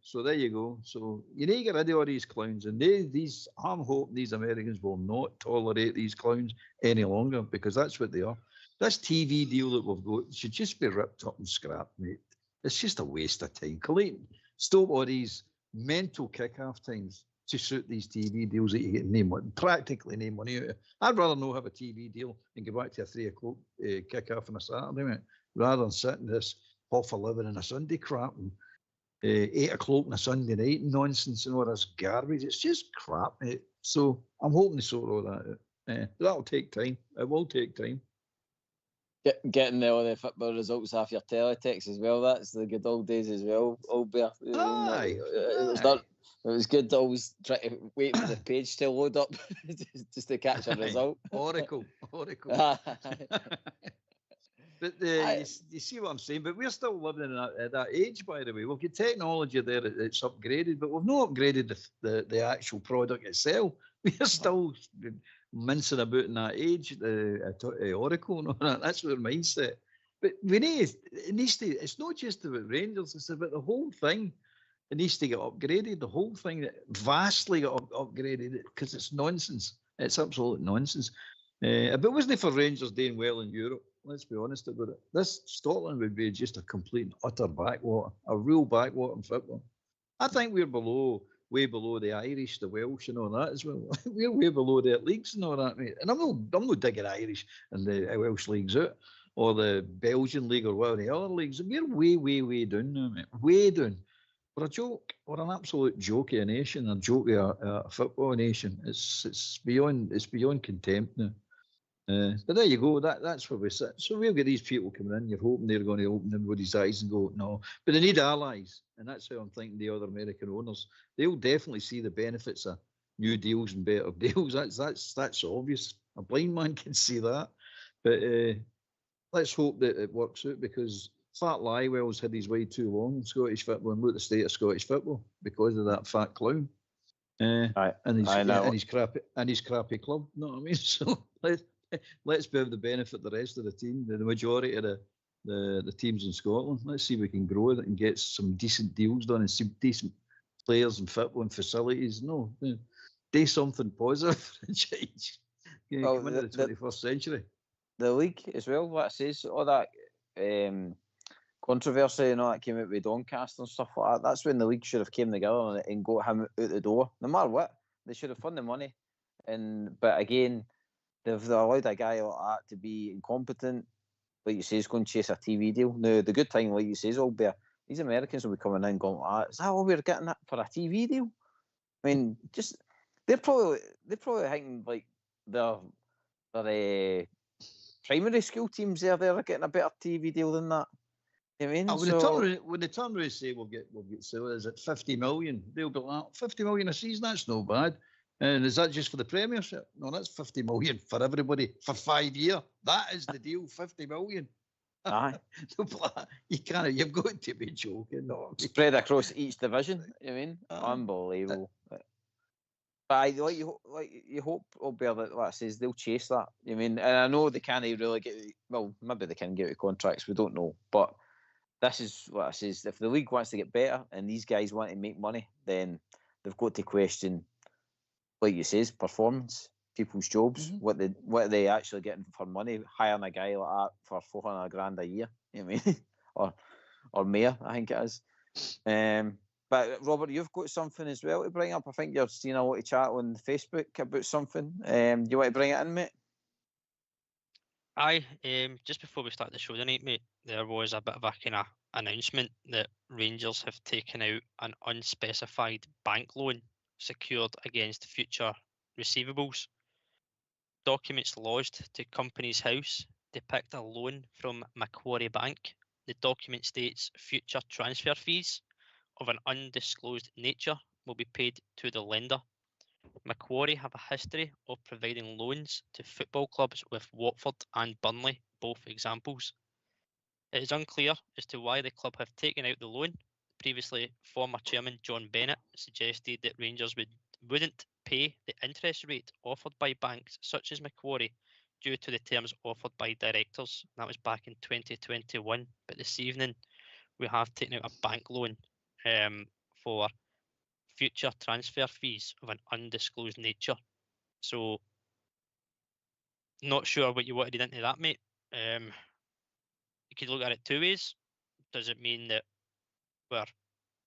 So there you go. So you need to get rid of all these clowns, and I'm hoping these Americans will not tolerate these clowns any longer, because that's what they are. This TV deal that we've got should just be ripped up and scrapped, mate. It's just a waste of time. Stop all these mental kick-off times to suit these TV deals that you get practically no money out of. I'd rather not have a TV deal and go back to a 3 o'clock kick-off on a Saturday, mate, rather than sitting this half-11 on a Sunday crap and 8 o'clock on a Sunday night nonsense and all this garbage. It's just crap, mate. So I'm hoping to sort all that out. That'll take time. It will take time. Getting all the football results off your teletext as well. That's the good old days as well, old bear. Aye. It was good to always try to wait for the page to load up just to catch a result. Oracle. But you see what I'm saying? But we're still living in that age, by the way. We've got technology there that's upgraded, but we've not upgraded the actual product itself. We're still mincing about in that age, Oracle and all that. That's our mindset. But it's not just about Rangers, it's about the whole thing. It needs to get upgraded. The whole thing vastly got upgraded because it's nonsense. It's absolute nonsense. But it wasn't for Rangers doing well in Europe. Let's be honest about it. This Scotland would be just a complete and utter backwater, a real backwater in football. I think we're way below the Irish, the Welsh, and all that as well. We're way below their leagues and all that, mate. And I'm not digging Irish and the Welsh leagues out, or the Belgian league or whatever the other leagues. We're way down now, mate. Way down. We're a joke. We're an absolute joke of a nation, a joke of a football nation. It's beyond contempt now. But there you go. That's where we sit. So we'll get these people coming in. You're hoping they're going to open everybody's eyes and go, no. But they need allies, and that's how I'm thinking the other American owners. They'll definitely see the benefits of new deals and better deals. That's obvious. A blind man can see that. But let's hope that it works out, because Fat Lywell's had his way too long in Scottish football, and look at the state of Scottish football because of that fat clown. And his crappy club. You know what I mean? So let's have the benefit of the rest of the team, the majority of the teams in Scotland. Let's see if we can grow it and get some decent deals done and some decent players and football and facilities. No, do something positive and change. Come into the 21st century. The league as well, what says, all that controversy and all that came out with Doncaster and stuff like that. That's when the league should have came together and got him out the door. No matter what, they should have funded the money. But again, they've allowed a guy like that to be incompetent, like you say, he's going to chase a TV deal. Now, the good thing, like you say, will be these Americans will be coming in going, is that all we're getting for a TV deal? I mean, they're probably thinking like their primary school teams they're getting a better TV deal than that. You know what I mean? When they turn around and say we'll get so is it 50 million? They'll be like, 50 million a season, that's no bad. And is that just for the Premiership? No, that's 50 million for everybody for 5 years. That is the deal, 50 million. Aye. You've got to be joking. No. Spread across each division, you mean? Unbelievable. But you hope, Albert, that like I says, they'll chase that. You mean? And I know they can't really maybe they can get out of contracts, we don't know. But this is what I says, if the league wants to get better and these guys want to make money, then they've got to question, like you says, performance, people's jobs, what are they actually getting for money, hiring a guy like that for 400 grand a year, you know what I mean? or more, I think it is. But Robert, you've got something as well to bring up. I think you're seeing a lot of chat on Facebook about something. You want to bring it in, mate? Aye, just before we start the show tonight, mate, there was a bit of a kind of announcement that Rangers have taken out an unspecified bank loan secured against future receivables. Documents lodged to Company's House depict a loan from Macquarie Bank. The document states future transfer fees of an undisclosed nature will be paid to the lender. Macquarie have a history of providing loans to football clubs, with Watford and Burnley both examples. It is unclear as to why the club have taken out the loan. Previously, former chairman John Bennett suggested that Rangers wouldn't pay the interest rate offered by banks such as Macquarie due to the terms offered by directors. That was back in 2021. But this evening, we have taken out a bank loan for future transfer fees of an undisclosed nature. So, not sure what you want to read into that, mate. You could look at it two ways. Does it mean that we're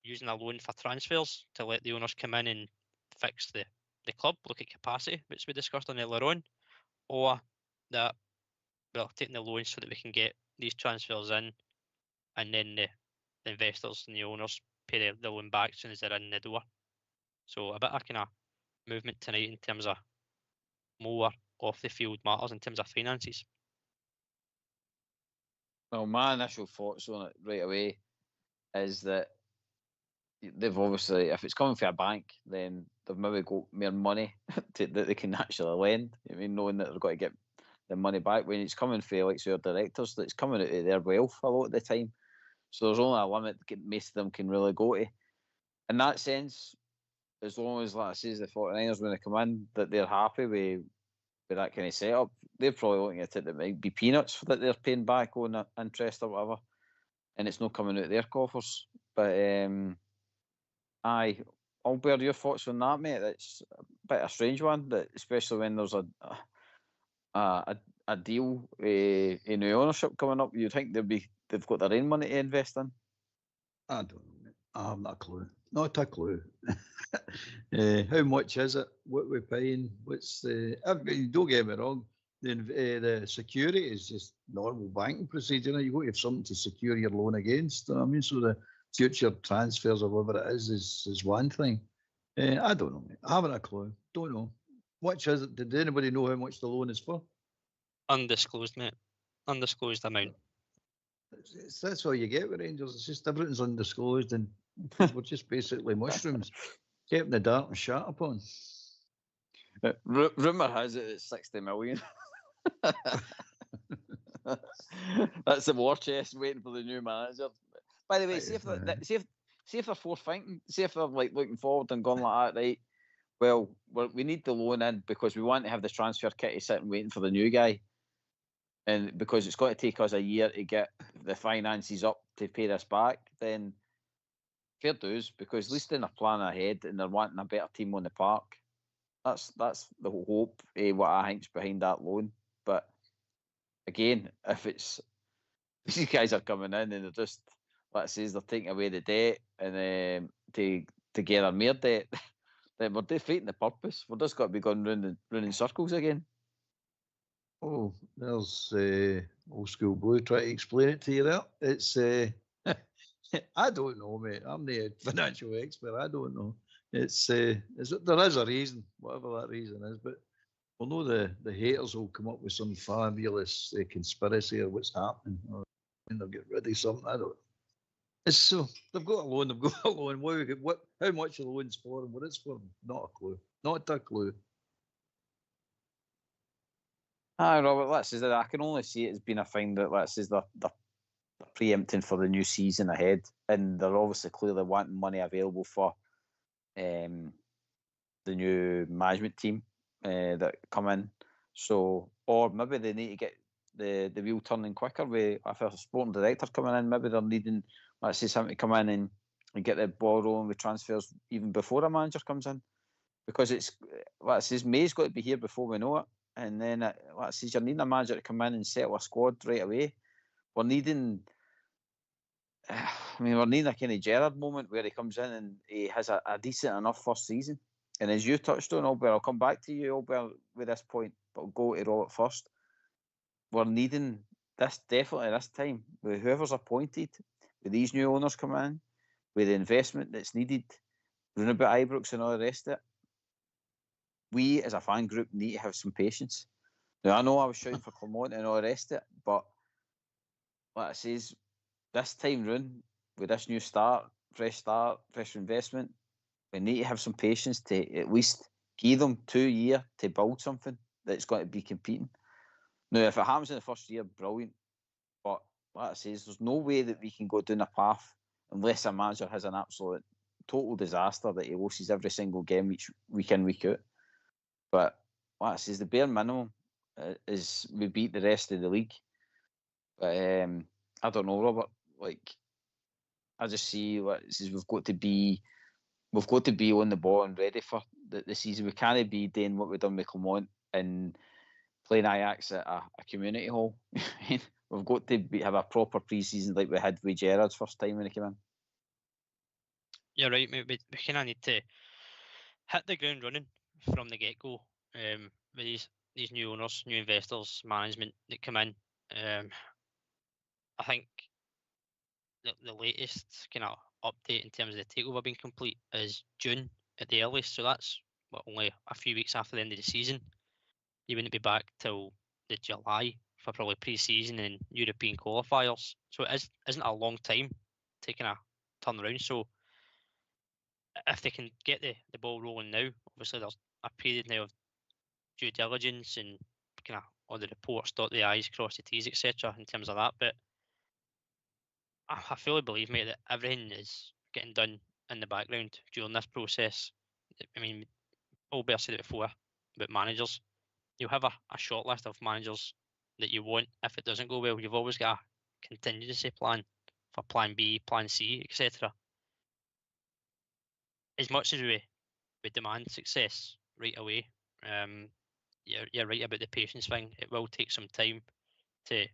using a loan for transfers to let the owners come in and fix the club, look at capacity, which we discussed on earlier on, or that we're taking the loans so that we can get these transfers in, and then the investors and the owners pay the loan back as soon as they're in the door. So a bit of kind of movement tonight in terms of more off the field matters in terms of finances. Well, my initial thoughts on it right away is that they've obviously, if it's coming from a bank, then they've maybe got more money that they can actually lend. I mean, knowing that they're going to get the money back. When it's coming from like their directors, that's coming out of their wealth a lot of the time. So there's only a limit that most of them can really go to. In that sense, as long as, like I say, the 49ers, when they come in, that they're happy with that kind of setup, they're probably looking at it that might be peanuts that they're paying back on interest or whatever, and it's not coming out of their coffers. But aye, Albert, your thoughts on that, mate? That's a bit of a strange one, that especially when there's a deal in the ownership coming up, you'd think they've got their own money to invest in. I don't know, mate. I have not a clue. Not a clue. How much is it? What we're paying? What's the? Don't get me wrong. The security is just normal banking procedure. You got to have something to secure your loan against. I mean, so the future transfers or whatever it is one thing. I don't know, mate. I haven't a clue. Don't know. What is it? Did anybody know how much the loan is for? Undisclosed, mate. Undisclosed amount. That's all you get with Rangers. It's just everything's undisclosed, and we're just basically mushrooms, kept in the dark and shot upon. Rumour has it it's 60 million. That's the war chest waiting for the new manager. By the way, see if they're forward-thinking, see if they're like looking forward and going like that, right? Well, we need the loan in because we want to have the transfer kitty sitting waiting for the new guy. And because it's going to take us a year to get the finances up to pay this back, then fair dues, because at least they're planning ahead and they're wanting a better team on the park. That's the hope, what I think's behind that loan. But again, if it's these guys are coming in and they're just, like I says, they're taking away the debt and to gather more debt, then we're defeating the purpose. We're just got to be going round in circles again. Oh, there's old school blue trying to explain it to you there. It's I don't know, mate. I'm the financial expert. I don't know. There is a reason, whatever that reason is, but we'll know the haters will come up with some fabulous conspiracy or what's happening, or when they'll get rid of something. I don't know. It's so they've got a loan. How much the loan's for and what it's for? Not a clue. Not a clue. Hi, Robert. I can only see it as being a thing that they're preempting for the new season ahead, and they're obviously clearly wanting money available for the new management team that come in. So, or maybe they need to get the wheel turning quicker. If a sporting director coming in, maybe they're needing, let's say, something to come in and and get the ball rolling with transfers even before a manager comes in. Because it's, like I says, May's got to be here before we know it. And then, like I says, you're needing a manager to come in and settle a squad right away. We're needing a kind of Gerrard moment where he comes in and he has a decent enough first season. And as you touched on, Albert, I'll come back to you, Albert, with this point, but I'll go to Robert first. We're needing this definitely this time, with whoever's appointed, with these new owners coming in, with the investment that's needed, round about Ibrox and all the rest of it. We as a fan group need to have some patience. Now, I know I was shouting for Clermont and all the rest of it, but like I says, this time round, with this new start, fresh investment, we need to have some patience to at least give them 2 years to build something that's going to be competing. Now, if it happens in the first year, brilliant. But like I says, there's no way that we can go down a path unless a manager has an absolute total disaster that he loses every single game week in, week out. But like I says, the bare minimum is we beat the rest of the league. But I don't know, Robert. Like, I just see what it says. We've got to be on the ball and ready for the season. We can't be doing what we've done with Clermont and playing Ajax at a community hall. We've got to have a proper pre-season like we had with Gerrard's first time when he came in. You're right, mate. We kind of need to hit the ground running from the get-go with these new owners, new investors, management that come in. I think the latest kind of update in terms of the takeover being complete is June at the earliest. So that's only a few weeks after the end of the season. You wouldn't be back till the July for probably pre-season and European qualifiers. So it isn't a long time taking a turn around. So if they can get the ball rolling now, obviously there's a period now of due diligence and kind of all the reports, dot the I's, cross the T's, etc. in terms of that. But I fully believe, mate, that everything is getting done in the background during this process. I mean, Albert said it before about managers. You'll have a short list of managers that you want. If it doesn't go well, you've always got a contingency plan for plan B, plan C, etc. As much as we demand success right away, you're right about the patience thing. It will take some time to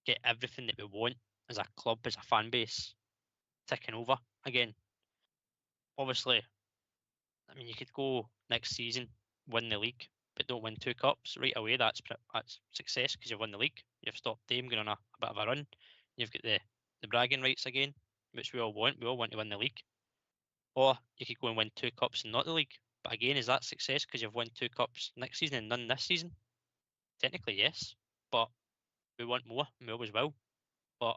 get everything that we want as a club, as a fan base, ticking over again. Obviously, I mean, you could go next season, win the league, but don't win 2 cups right away. That's success because you've won the league. You've stopped them going on a bit of a run. You've got the bragging rights again, which we all want. We all want to win the league. Or you could go and win 2 cups and not the league. But again, is that success because you've won 2 cups next season and none this season? Technically, yes. But we want more, and we always will. But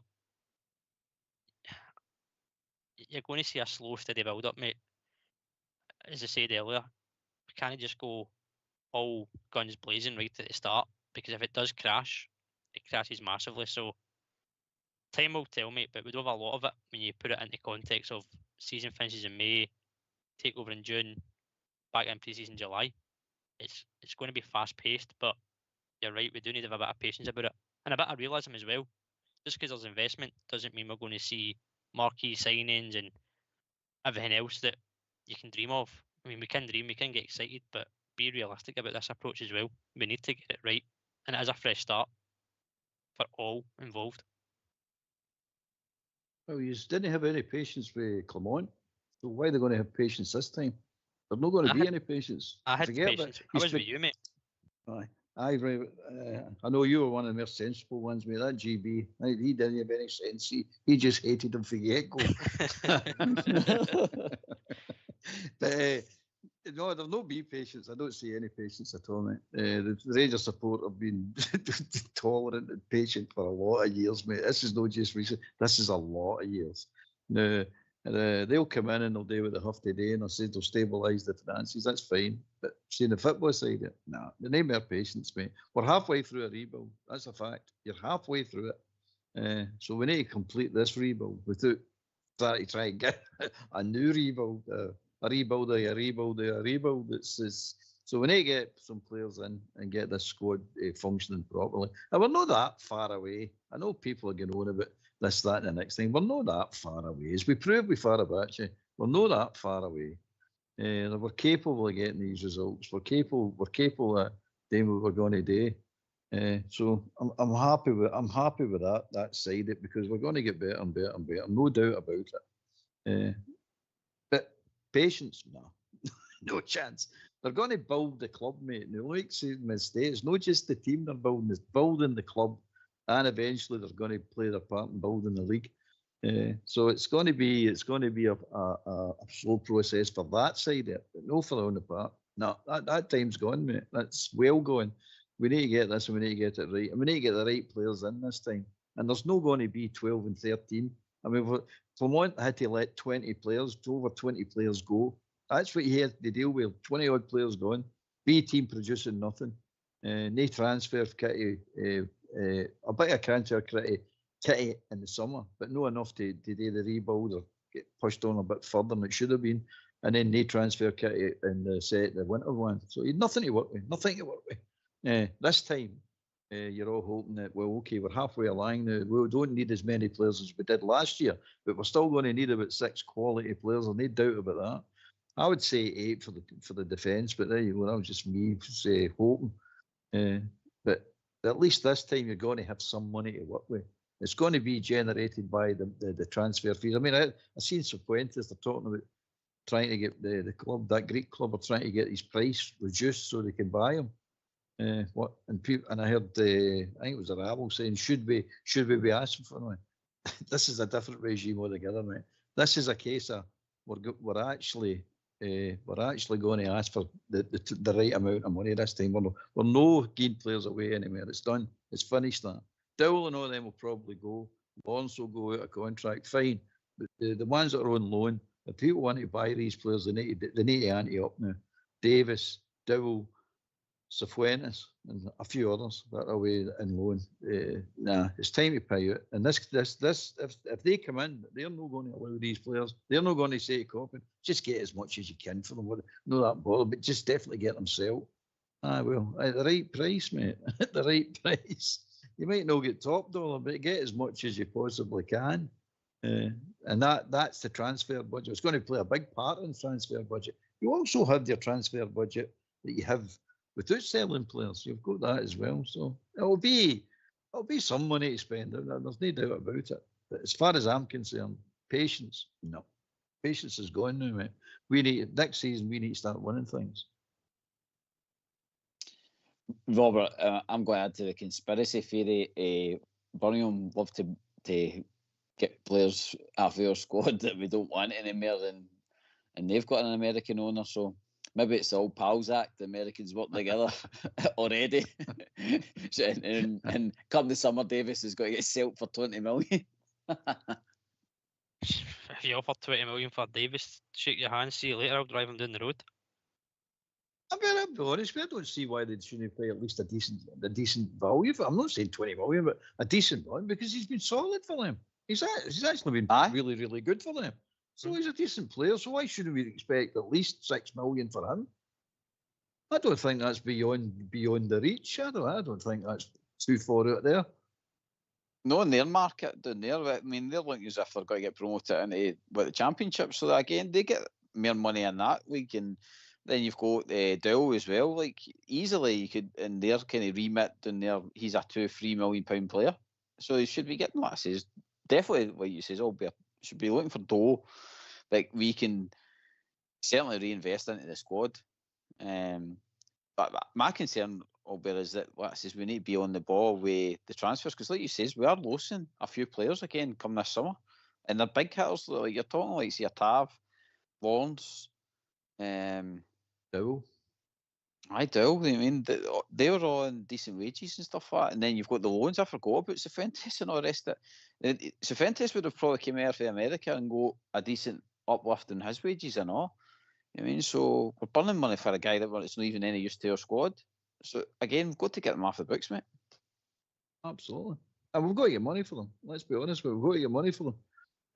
you're going to see a slow, steady build-up, mate. As I said earlier, we can't just go all guns blazing right at the start, because if it does crash, it crashes massively. So time will tell, mate, but we don't have a lot of it when you put it into context of season finishes in May, takeover in June, back in pre-season July. It's going to be fast-paced, but you're right, we do need to have a bit of patience about it. And a bit of realism as well. Just because there's investment doesn't mean we're going to see marquee signings and everything else that you can dream of. I mean, we can dream, we can get excited, but be realistic about this approach as well. We need to get it right, and it is a fresh start for all involved. Well, you didn't have any patience with Clermont, so why are they going to have patience this time? There's not going to be any patience. I had patience. I was with you, mate. Aye. I know you were one of the more sensible ones, mate. That GB, he didn't have any sense. He just hated him from the get-go. But no, there'll not be patience. I don't see any patience at all, mate. The Rangers support have been tolerant and patient for a lot of years, mate. This is not just recent. This is a lot of years. Now, they'll come in and they'll do what they have to do, and they'll stabilise the finances. That's fine. But seeing the football side, they need more patience, mate. We're halfway through a rebuild. That's a fact. You're halfway through it. So we need to complete this rebuild without trying to try and get a new rebuild. A rebuild. So we need to get some players in and get this squad functioning properly. And we're not that far away. I know people are going on about this, that, and the next thing. We're not that far away. As we proved with Fenerbahce, we're not that far away. We're capable of getting these results. We're capable of doing what we're going to do. So I'm happy with that side of it, because we're going to get better and better and better, no doubt about it. But patience, no, no chance. They're going to build the club, mate. And like it's not just the team they're building; it's building the club, and eventually they're going to play their part in building the league. So it's going to be a slow process for that side of it, but no for on the part. No, that time's gone, mate. That's well gone. We need to get this, and we need to get it right, and we need to get the right players in this time. And there's no going to be 12 and 13. I mean, Vermont had to let 20 players, over 20 players go. That's what he had to deal with. 20 odd players gone. B team producing nothing. No transfer kitty. A bit of transfer kitty in the summer, but not enough to do the rebuild or get pushed on a bit further than it should have been. And then no transfer kitty in the winter one. So he had nothing to work with. This time, you're all hoping that, well, okay, we're halfway along now. We don't need as many players as we did last year, but we're still going to need about 6 quality players. There's no doubt about that. I would say 8 for the defence, but there you go. That was just me hoping. But at least this time you're going to have some money to work with. It's going to be generated by the transfer fees. I mean, I've seen Cifuentes, they're talking about trying to get the club, that Greek club, are trying to get his price reduced so they can buy him. And I heard, I think it was a rabble saying, should we be asking for one? This is a different regime altogether, mate. This is a case of we're actually going to ask for the right amount of money this time. We're no giving players away anywhere. It's done. It's finished. That Dowell and all them will probably go. Lawrence will go out of contract. Fine, but the ones that are on loan, if people want to buy these players, they need to ante up now. Davis, Dowell, Cifuentes, and a few others that are away in loan. It's time to pay out. And this, if they come in, they're not going to allow these players. They're not going to say to Coppin, just get as much as you can for them. No, that bother, but just definitely get them sold. At the right price, mate. At the right price. You might not get top dollar, but get as much as you possibly can. And that's the transfer budget. It's going to play a big part in the transfer budget. You also have your transfer budget that you have without selling players. You've got that as well. So it'll be some money to spend. There's no doubt about it. But as far as I'm concerned, patience, no. Patience is gone now, mate. Next season we need to start winning things. Robert, I'm going to add to the conspiracy theory. Birmingham love to get players off our squad that we don't want anymore, and they've got an American owner, so maybe it's the old Pals Act. The Americans work together already. and come the summer, Davis has got to get sold for 20 million. If you offer 20 million for Davis, shake your hand, see you later, I'll drive him down the road. I mean, I'll be honest, I don't see why they shouldn't pay at least a decent value for him. I'm not saying 20 million, but a decent value, because he's been solid for them. He's actually been really, really good for them. So he's a decent player, so why shouldn't we expect at least 6 million for him? I don't think that's beyond the reach. I don't think that's too far out there. No, in their market down there, I mean, they're looking as if they're going to get promoted into the championship. So again, they get more money in that league, and then you've got Dowell as well. Like easily, you could in their kind of remit down there. He's a £2-3 million player, so he should be getting that. Says definitely what you say. Should be looking for dough. Like we can certainly reinvest into the squad. But my concern, Albert, is that we need to be on the ball with the transfers, because like you says, we are losing a few players again come this summer, and they're big hitters. Like you're talking like say Tav, Lawrence, Dowell. I do. I mean, they were on decent wages and stuff like that. And then you've got the loans. I forgot about Cifuentes and all the rest of it. Cifuentes would have probably come out for America and got a decent uplift in his wages and all. I mean, so we're burning money for a guy that's not even any use to our squad. So again, we've got to get them off the books, mate. Absolutely. And we've got to get money for them. Let's be honest, we've got to get money for them.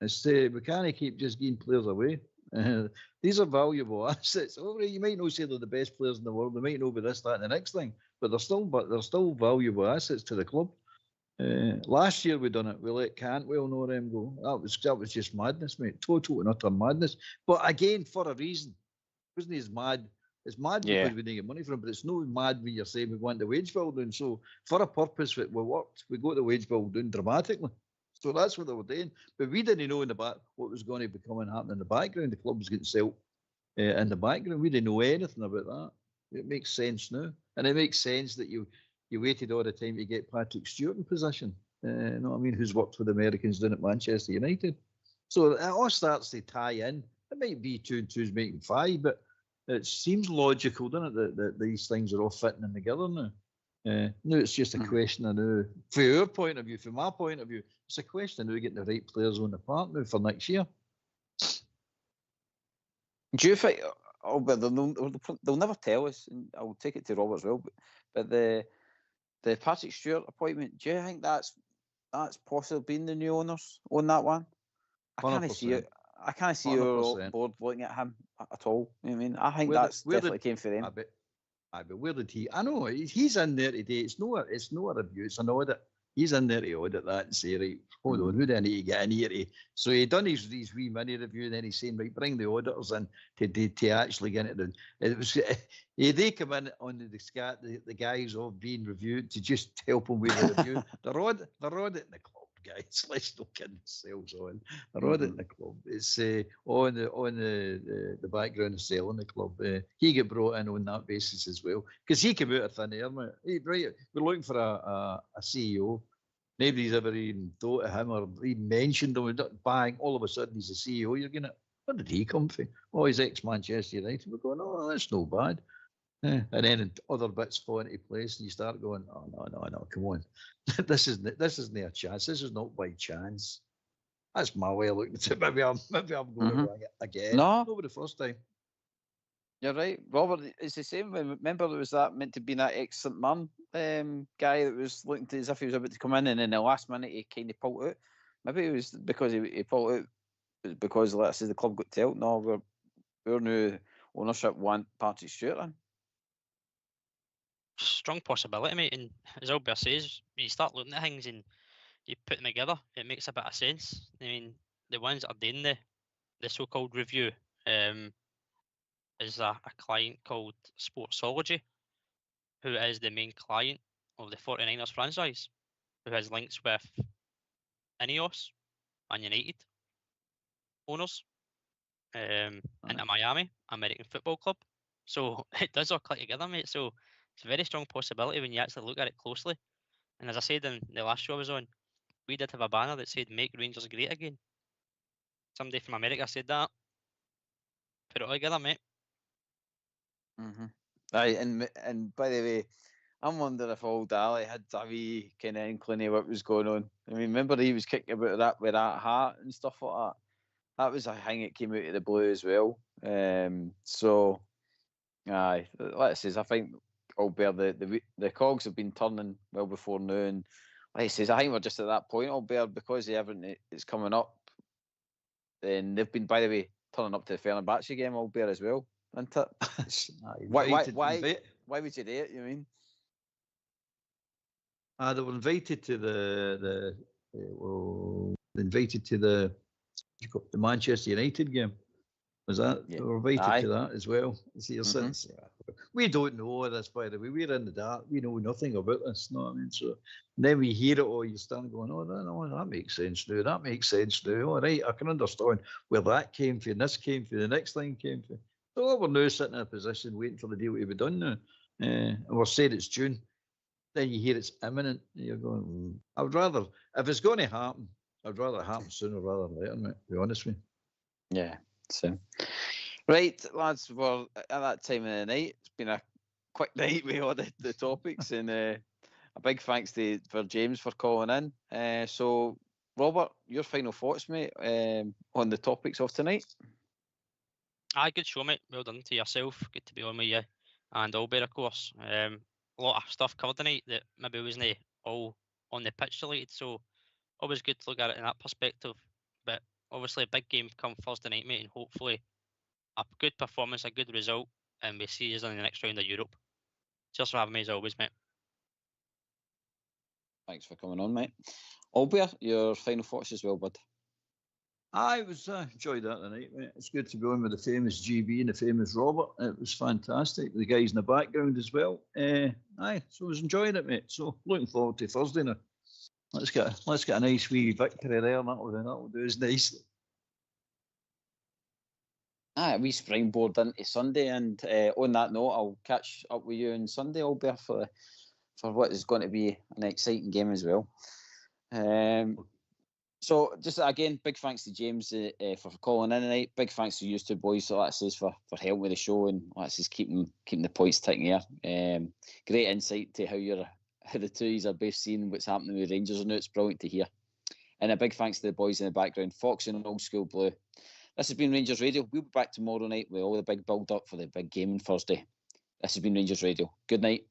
We can't keep just giving players away. These are valuable assets. You might not say they're the best players in the world. They might not be this, that, and the next thing, but they're still valuable assets to the club. Last year we done it. We let Cantwell know them go. That was just madness, mate. Total and utter madness. But again, for a reason. Wasn't he as mad? It's mad because we didn't get money from him, but it's no mad when you're saying we want the wage bill down. So for a purpose that we worked, we got the wage bill down dramatically. So that's what they were doing. But we didn't know in the back what was going to be coming happening in the background. The club was getting sold in the background. We didn't know anything about that. It makes sense now. And it makes sense that you waited all the time to get Patrick Stewart in position. You know what I mean? Who's worked with the Americans down at Manchester United. So it all starts to tie in. It might be 2 and 2 is making 5, but it seems logical, doesn't it, that these things are all fitting in together now. No, it's just a question of now, from your point of view, from my point of view, it's a question of now getting the right players on the park now for next year. Do you think, but they'll never tell us, and I'll take it to Robert as well, but the Patrick Stewart appointment, do you think that's possibly been the new owners on that one? I can't see it. I can't see your board looking at him at all. You know what I mean? I think that's definitely came for them. But where did he? I know he's in there today. It's no a review. It's an audit. He's in there to audit that and say, right, hold on, who do I need to get in here? So he done these wee mini review, and then he's saying, right, bring the auditors in to actually get it done. It was they come in on the guys of being reviewed to just help them with the review. They're auditing the club, guys. Let's not kid ourselves on. They're auditing the club. It's on the background of selling the club. He get brought in on that basis as well because he came out of thin air. Right, we're looking for a CEO. Nobody's ever even thought of him or even mentioned him. Bang! All of a sudden, he's a CEO. You're gonna, where did he come from? Oh, he's ex-Manchester United. We're going, oh, that's no bad. And then other bits fall into place, and you start going, oh no, come on, this isn't a chance. This is not by chance. That's my way of looking at it. Maybe I'm going wrong again. No, over the first time. You're right, Robert. It's the same. Remember, there was that meant to be that ex-St Mirren guy that was looking to, as if he was about to come in, and in the last minute he kind of pulled out. Maybe it was because he pulled out because, let's say, the club got told, no, we're new ownership want Patrick Stewart in. Strong possibility, mate. And as Albert says, when you start looking at things and you put them together, it makes a bit of sense. I mean, the ones that are doing the so-called review is a client called Sportsology, who is the main client of the 49ers franchise, who has links with Ineos and United owners, into Miami, American Football Club. So it does all click together, mate. So it's a very strong possibility when you actually look at it closely. And as I said in the last show I was on, we did have a banner that said "Make Rangers Great Again." Somebody from America said that. Put it all together, mate. Aye, and by the way, I'm wondering if old Ali had a wee kind of inkling of what was going on. I mean, remember he was kicking about that with that hat and stuff like that. That was a thing that came out of the blue as well. So, aye, let's say I think Albert, the cogs have been turning well before now, and like I says, I think we're just at that point, Albert, because of everything that's coming up. And they've been, by the way, turning up to the Fenerbahce game, Albert, as well, isn't it? Why would you do it? You mean? They were invited to the Manchester United game. Was that? Yeah. They were invited to that as well. See, since we don't know all this, by the way. We're in the dark. We know nothing about this. You know what I mean? So then we hear it all. You start going, oh, no, that makes sense now. That makes sense now. All right, I can understand where that came from. This came from. The next thing came from. So we're now sitting in a position waiting for the deal to be done now. And we're saying it's June. Then you hear it's imminent. And you're going, I would rather, if it's going to happen, I'd rather it happen sooner rather than later, mate, to be honest with you. Yeah, so. Right, lads, we're at that time of the night. It's been a quick night with all the topics, and a big thanks for James for calling in. So, Robert, your final thoughts, mate, on the topics of tonight? Aye, good show, mate. Well done to yourself. Good to be on with you. And Albert, of course. A lot of stuff covered tonight that maybe wasn't all on the pitch related, so always good to look at it in that perspective. But obviously a big game come Thursday night, mate, and hopefully a good performance, a good result, and we see you in the next round of Europe. Cheers for having me as always, mate. Thanks for coming on, mate. Albert, your final thoughts as well, bud. I enjoyed that tonight, mate. It's good to be on with the famous GB and the famous Robert. It was fantastic. The guys in the background as well. So I was enjoying it, mate. So looking forward to Thursday now. Let's get a nice wee victory there. That'll do us nicely. We springboard into Sunday, and on that note, I'll catch up with you on Sunday, Albert, for what is going to be an exciting game as well. So just again, big thanks to James for calling in tonight. Big thanks to you two boys, so that says for helping with the show and that says keeping the points ticking here. Great insight to how the two are both seeing what's happening with Rangers. I know it's brilliant to hear. And a big thanks to the boys in the background, Fox and Old School Blue. This has been Rangers Radio. We'll be back tomorrow night with all the big build up for the big game on Thursday. This has been Rangers Radio. Good night.